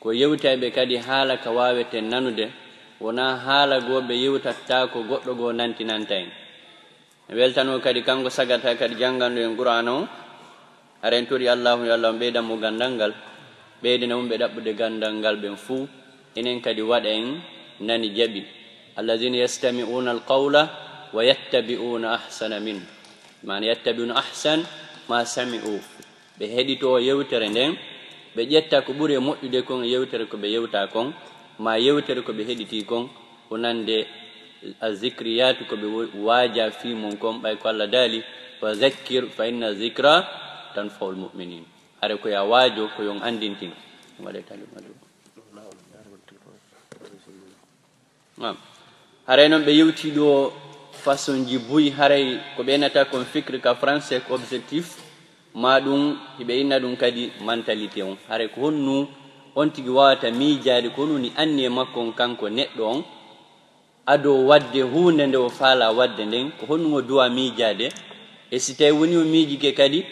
ko yewtaɓe kadi haala ka wawete nanude wona haala goɓe yewtatta ko goɗɗo go nantinanta en weltano kadi kanko sagata kadi janganɗo en qur'ana o haren tori allahu yo Allah ɓeydan mo gandal ngal ɓeydina mum ɓe ɗaɓɓude gandal ngal ɓen fuu enen kadi waɗa en nani jaɓi allazina yastami'una alqawla wa yattabi'una ahsana min man yattabi'una ahsan ma sami'u ɓe heɗito yewtere nden ɓe ƴetta ko ɓuri moƴƴude kon yewtere ko ɓe yewta kon ma yewtere ko ɓe heɗiti kon ko nande azikriyatu ko ɓe waaja fi mum kon ɓay ko Allah daali wa zakkir fa inna zikra tanfa'ul mu'minin hare ko ya waajo ko yon andintin waɗe talimadu haray noon ɓe yewti ɗo façon ji buy haray ko ɓeynata kon fikre ka français ko objectif ma ɗum hiɓe inna ɗum kadi mentalité on haray ko honnu on tigi wawata miijade ko honuni anni e makko on kanko neɗɗo on ado wadde hunde nde o faala wadde nden ko honnu o duwa miijade e si tawi woni o miijike kadi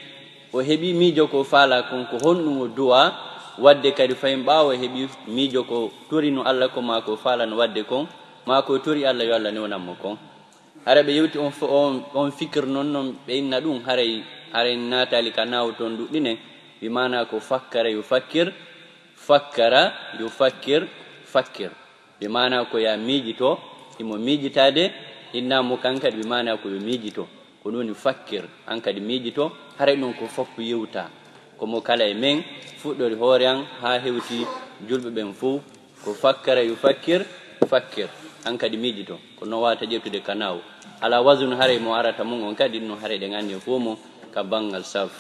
o heɓi miijo ko faala kon ko honnu o duwa wadde kadi fayin ɓaawo heɓi miijo ko torino Allah ko ma ko faalano wadde kon ma ko tori Allah yo Allah newnanmo kon hara ɓe yewti on fikir noon noon ɓe inna ɗum haray natali ka nawo toon ɗuɗɗinen wi mana ko fakkara yo fakkir fakkara yo fakkir fakkir wi mana ko ya miijito imo miijitade innamo kan kadi wi mana ko yo miijito ko ɗum woni fakkir an kadi miijito haray ɗum ko fof yewta komo kala e men fuɗɗori hoore an ha hewti julɓe ɓen fou ko fakkara yo fakkir fakkir an kadi miijito ko no wawata ƴettude ka nawo ala wasunu haray mo arata mum on kadi ɗum haray ɗen anndi fo mo ka bangal saf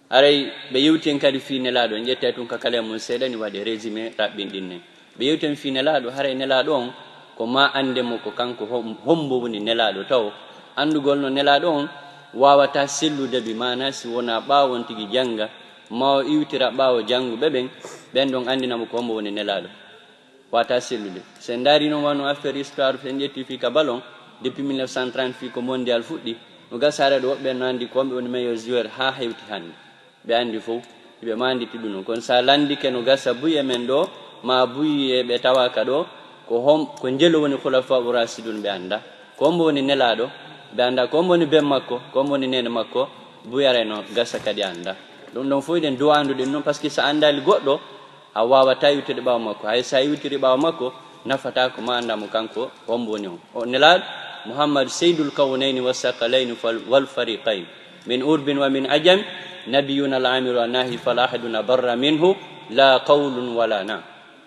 haray ɓe yewti en kadi fi nelaɗo en ƴetta tun ka kala mum seeɗani waɗe résumé raɓɓinɗinne ɓe yewti en fi nelaɗo haray nelaɗo on ko ma andemo ko kanko hombo woni nelaɗo taw andugol no nelaɗo on wawata sellude bi mana si wona ɓawon tigi janga ma o iwtira ɓawo janguɓe ɓen ɓen ɗon andinamo ko hombo woni nelaɗo wata sellude sen dari noon wano affaire histoire en ƴetti fi ka ballon depuis 1930 fi ko mondial fuɗɗi no gasare do be nandi kombe woni meyo joueur ha hewti hande be andi fo be mandi tiduno kon sa landi ke no gasa buye men do ma buye be tawaka do ko njelo woni khulafa urasidun be anda kombo woni nelado be anda kombo ni be makko kombo ni nene makko buyare no gasa kadi anda dum don fo den do andu den non parce que sa andali goddo a wawa tayude bawo makko hay sa yutiri bawo makko nafata ko ma anda mo kanko kombo ni o nelad muhammad sayyidul kawnayn wasaqalain wal fariqain min urbin wa min ajam nabiyuna al-amir wa nahi fala ahaduna barra minhu la qawlun wala na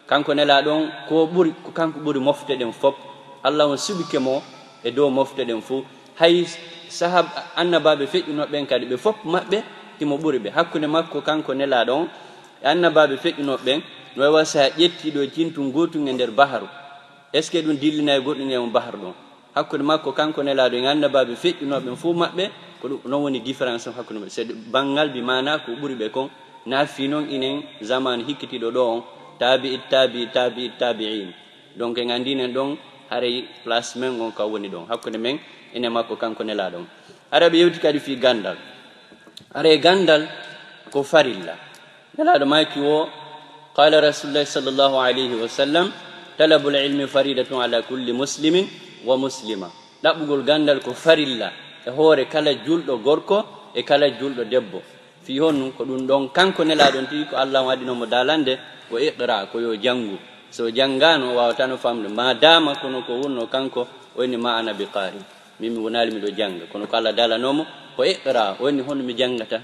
kanko nela don ko kanko buri mofte den fop allah on subike mo e do mofte den fu hay sahab annababe fejjuno ben kadi be fop mabbe timo buri be hakkunde makko kanko nela don annababe fejjuno ben no wasa jetti do cintu gotu e nder baharu est ce que dun dillina e goddo ne bahar don hakkunde makko kanko nela do annababe fejjuno ben fu mabbe ko non woni différence hakkunde c'est bangal bi mana ko buri be kon na finon inen zaman hikkitido do tabi'in donc ngandinen don hare place men gon ka woni don hakkunde men ene makko kanko nela don arabe yewti kadi fi gandal are gandal ko farilla nela do maki wo qala rasulullah sallallahu alaihi wasallam talabul ilmi faridatun ala kulli muslimin wa muslima dabugol gandal ko farilla e hore kala juldo gorko e kala juldo debbo fi hon ko dun don kanko nela don ti ko allah wadino mo dalande ko iqra ko yo jangu so jangano wawtano famde madama kono ko wonno kanko woni ma ana bi qari mimi wonali mi do janga kono ko Allah dala nomo ko iqra woni hono mi jangata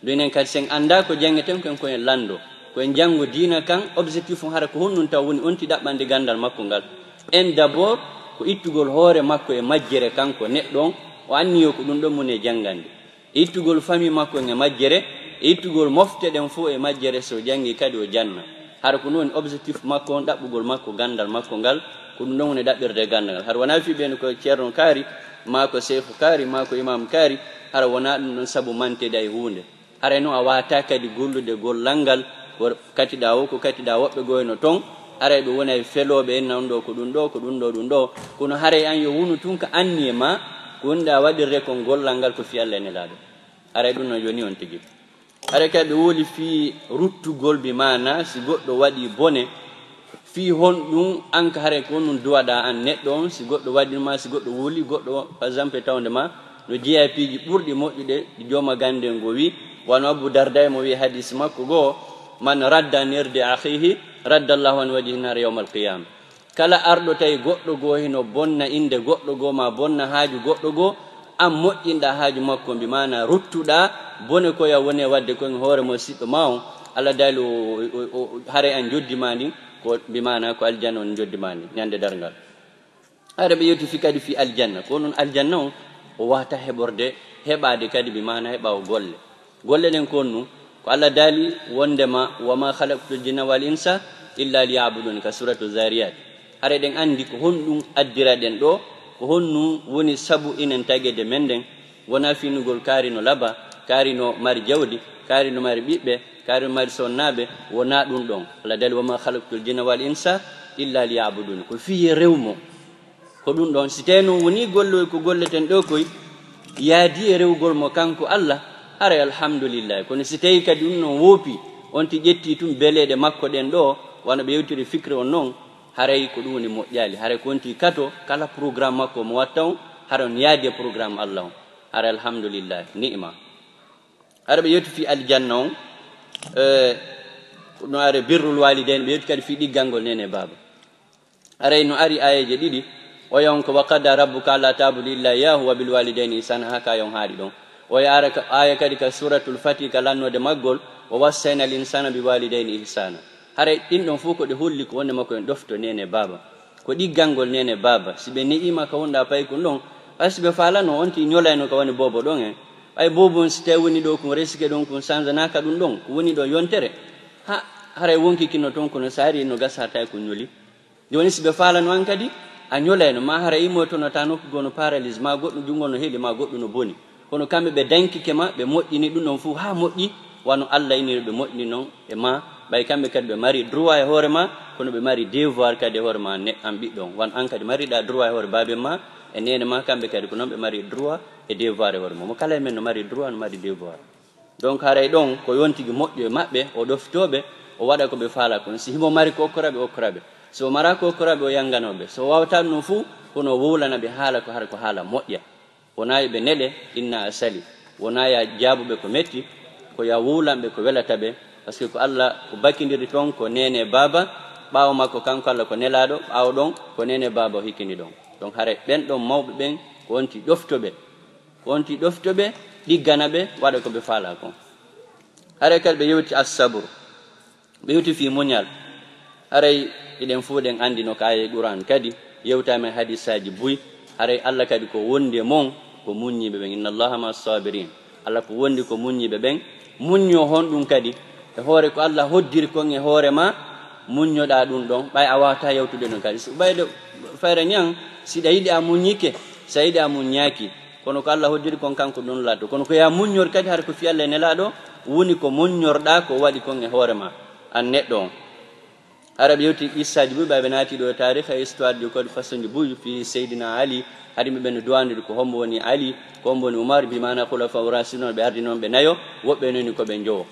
dinen kadi sen anda ko jangaten ko en lando ko en jango dina kan objectif hara ko honnun taw woni onti dabbande gandal makko ngal en d'abord ko ittugol hoore makko e majjere kanko neddon o anniyo ko dum don mone jangande ittugol fami makko e majjere ittugol mofte den fo e majjere so jangi kadi o janna har ko non objectif makko on dabbugol makko gandal makko ngal ko dum woni dabbirde gandal har wana fi ben ko Ceerno Kaari mako Sefu Kaari mako Imam Kaari har wana dum sabu mante day hunde har no a wata kadi gollude gollangal kati dawo ko kati dawo wobbe goyno ton are be wona felobe en nan do ko dum do kono hare an yo wunu tun ka anni ma gonda wadirre ko gollangal ko fi Allah ne laado are dum no joni on tigi are kadi woli fi ruttugol bi mana si goddo wadi bone fi hon dum anka hare ko non duwada an neddo on si goddo wadi ma si goddo woli goddo par exemple tawde ma no jeyapiji burdi moddude joma gande ngo wi wan Abu Darda mo wi hadith makko go man radda nirde akhihi radda Allahu an wajhina yawm al-qiyam kala ardo tay goddo go hino bonna inde goddo go ma bonna haaju goddo go am moƴƴinda haaju makko bi mana ruttuda bone ko ya woni wadde ko hoore mo siddo maw alla dalu hare an joddi mani ko bi mana ko aljanna on joddi mani nyande dargal are be yoti fi kadi fi aljanna ko non aljanna o wata heborde hebade kadi bi mana heba golle den konnu ko alla dali wondema wama khalaqtul jinna wal insa illa liya'budun ka suratu zariyat are den andi ko hondum addira den do ko honnu woni sabu inen tagede menden wona finugol karino laba karino mari jawdi karino mari bibbe karino mari sonnabe wona dum don alla dali wama khalaqtul jinna wal insa illa liya'budun ko fi rewmo ko dum don siteno woni gollo ko golleten do koy yaadi rewgol mo kanko Allah are alhamdulillah kono si tawi kadi dum non wopi on ti jetti tum belede makko den do wana be yewtiri fikre on non haray ko dum woni moƴƴali haray ko onti kato kala programme makko mo wattaw haron yaade programme Allah are alhamdulillah ni'ma are be yewti fi aljanna on no are birrul walidain be yewti kadi fi diggangol nene baba are no ari ayaje didi o yonko waqada rabbuka la ta'budu illa iyyahu wa bil walidaini ihsana haka yon haadi don o yaara aya kadi ka suratul fatih kalannode maggol o wassayna al insana bi walidaini ihsana hare din don fu ko de holli ko wonde makko en dofto nene baba ko diggangol nene baba sibe ni'ima ka wonda pay ko non asibe falano onti nyolayno ko woni bobo don en ay bobo on site woni do ko resike don ko sanzana ka dum don ko woni do yontere ha hare wonki kino ton ko no sari no gasata ko nyoli joni sibe falano an kadi a nyolayno ma hare imo to no tano ko gono paralyse ma goddo jungo no heli ma goddo no boni kono kambe be danki kema be moƴƴini dum non fu ha moƴƴi wano Allah ini be moƴƴini non e ma ɓay kamɓe kadi ɓe mari droit e hoore ma kono ɓe mari devoir kadi e hoore ma an ɓiɗɗon wan an kadi mariɗa droit e hoore baabe ma e nene ma kamɓe kadi ko noon ɓe mari droit e devoir e hoore ma mo kala e men no mari droit no mari devoir donc haray ɗon ko yontigi moƴƴo e maɓɓe o ɗoftoɓe o waɗa ko ɓe faala kon si himo mari ko okkoraɓe so mara ko okkoraɓe o yannganoɓe so wawata ɗum fuu kono wowlana ɓe haala ko hara ko haala moƴƴa wona ɓe neɗe inna a sali wona ya jaabuɓe ko metti ko ya wulanɓe ko welata ɓe par ce que ko Allah ko bakkidiri toon ko nene baba ɓaawo makko kanko Allah ko nelaɗo ɓaawo ɗon ko nene baba o hikkini ɗon donc haray ɓen ɗon mawɓe ɓen ko wonti ɗoftoɓe ɗiggana ɓe waɗa ko ɓe faala kon haray kadi ɓe yewti assabru ɓe yewti fi muñal haray iɗen fuu ɗen andi no ko aya Qur'an kadi yewtama e hadisaji buy haray Allah kadi ko wondi e mon ko muññiɓe ɓen inna allaha ma sabirin Allah ko wondi ko muññiɓe ɓen muñño hon ɗum kadi e hoore ko Allah hoddiri kon e hoore ma muññoɗa ɗum ɗon ɓay a wawata yewtude ɗum kadi ɓayde fayre ñan siɗa yiɗi a muññike sa yiɗi a muññaki kono ko Allah hoddiri kon kanko ɗum latto kono ko ya muññor kadi hara ko fi Allah e nelaɗo woni ko muññorɗa ko waɗi kon e hoore ma an neɗɗo on hara ɓe yewti qissaji buy ɓaɓe naati ɗo tarih e histoire ji kodi façon ji buy fi seydina ali hadi ɓe no duwandude ko hombo woni ali ko hombo woni oumar bimana khulafa rasidun ɓe ardi noon ɓe nayo woɓɓe noni koɓe jowo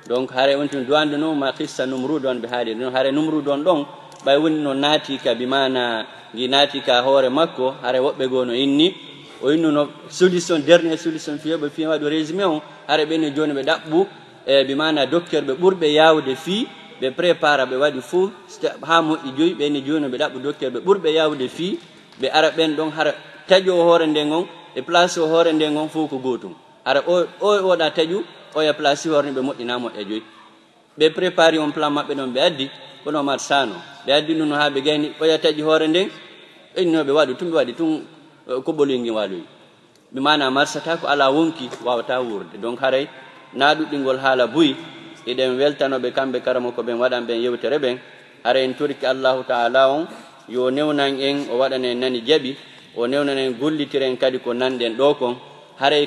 donc haare on tin duwande no ma qissa numrude on ɓe haali ɗon haare numrude on ɗon ɓay woni no naati ka bimana gi naati ka hoore makko haare woɓɓe goo no inni o innuno solution dernier solution fiyoɓe fi waɗo résumé on haare ɓenni joni ɓe ɗaɓɓu e bimana docteur ɓe ɓurɓe yawde fii ɓe prépara ɓe waɗi fuu ha moƴƴi joyi ɓeni joni ɓe ɗaɓɓu docteur ɓe ɓurɓe yawde fii ɓe ara ɓen ɗon hara taƴo o hoore nden on e place o hoore nden on fof ko gotum hara o oɗa taƴu o ya place hoore ɓe moƴƴina moƴƴa joyi ɓe prépari on plan maɓɓe ɗon ɓe addi kono mat sano ɓe addi ɗum no ha ɓe gayni oya taƴi hoore nden ɓenninoɓe waɗi tum ɓe waɗi tum ko ɓolingui waɗoyi ɓe mana marsata ko ala wonki wawata wurde donc haray na ɗuɗɗingol haala buyi eɗen weltanoɓe kamɓe karama ko ɓen waɗan ɓen yewtere ɓen hara en torki Allahu taala on yo newnan en o waɗan en nani jaaɓi o newnan en gollitiren kadi ko nanɗen ɗo kon haray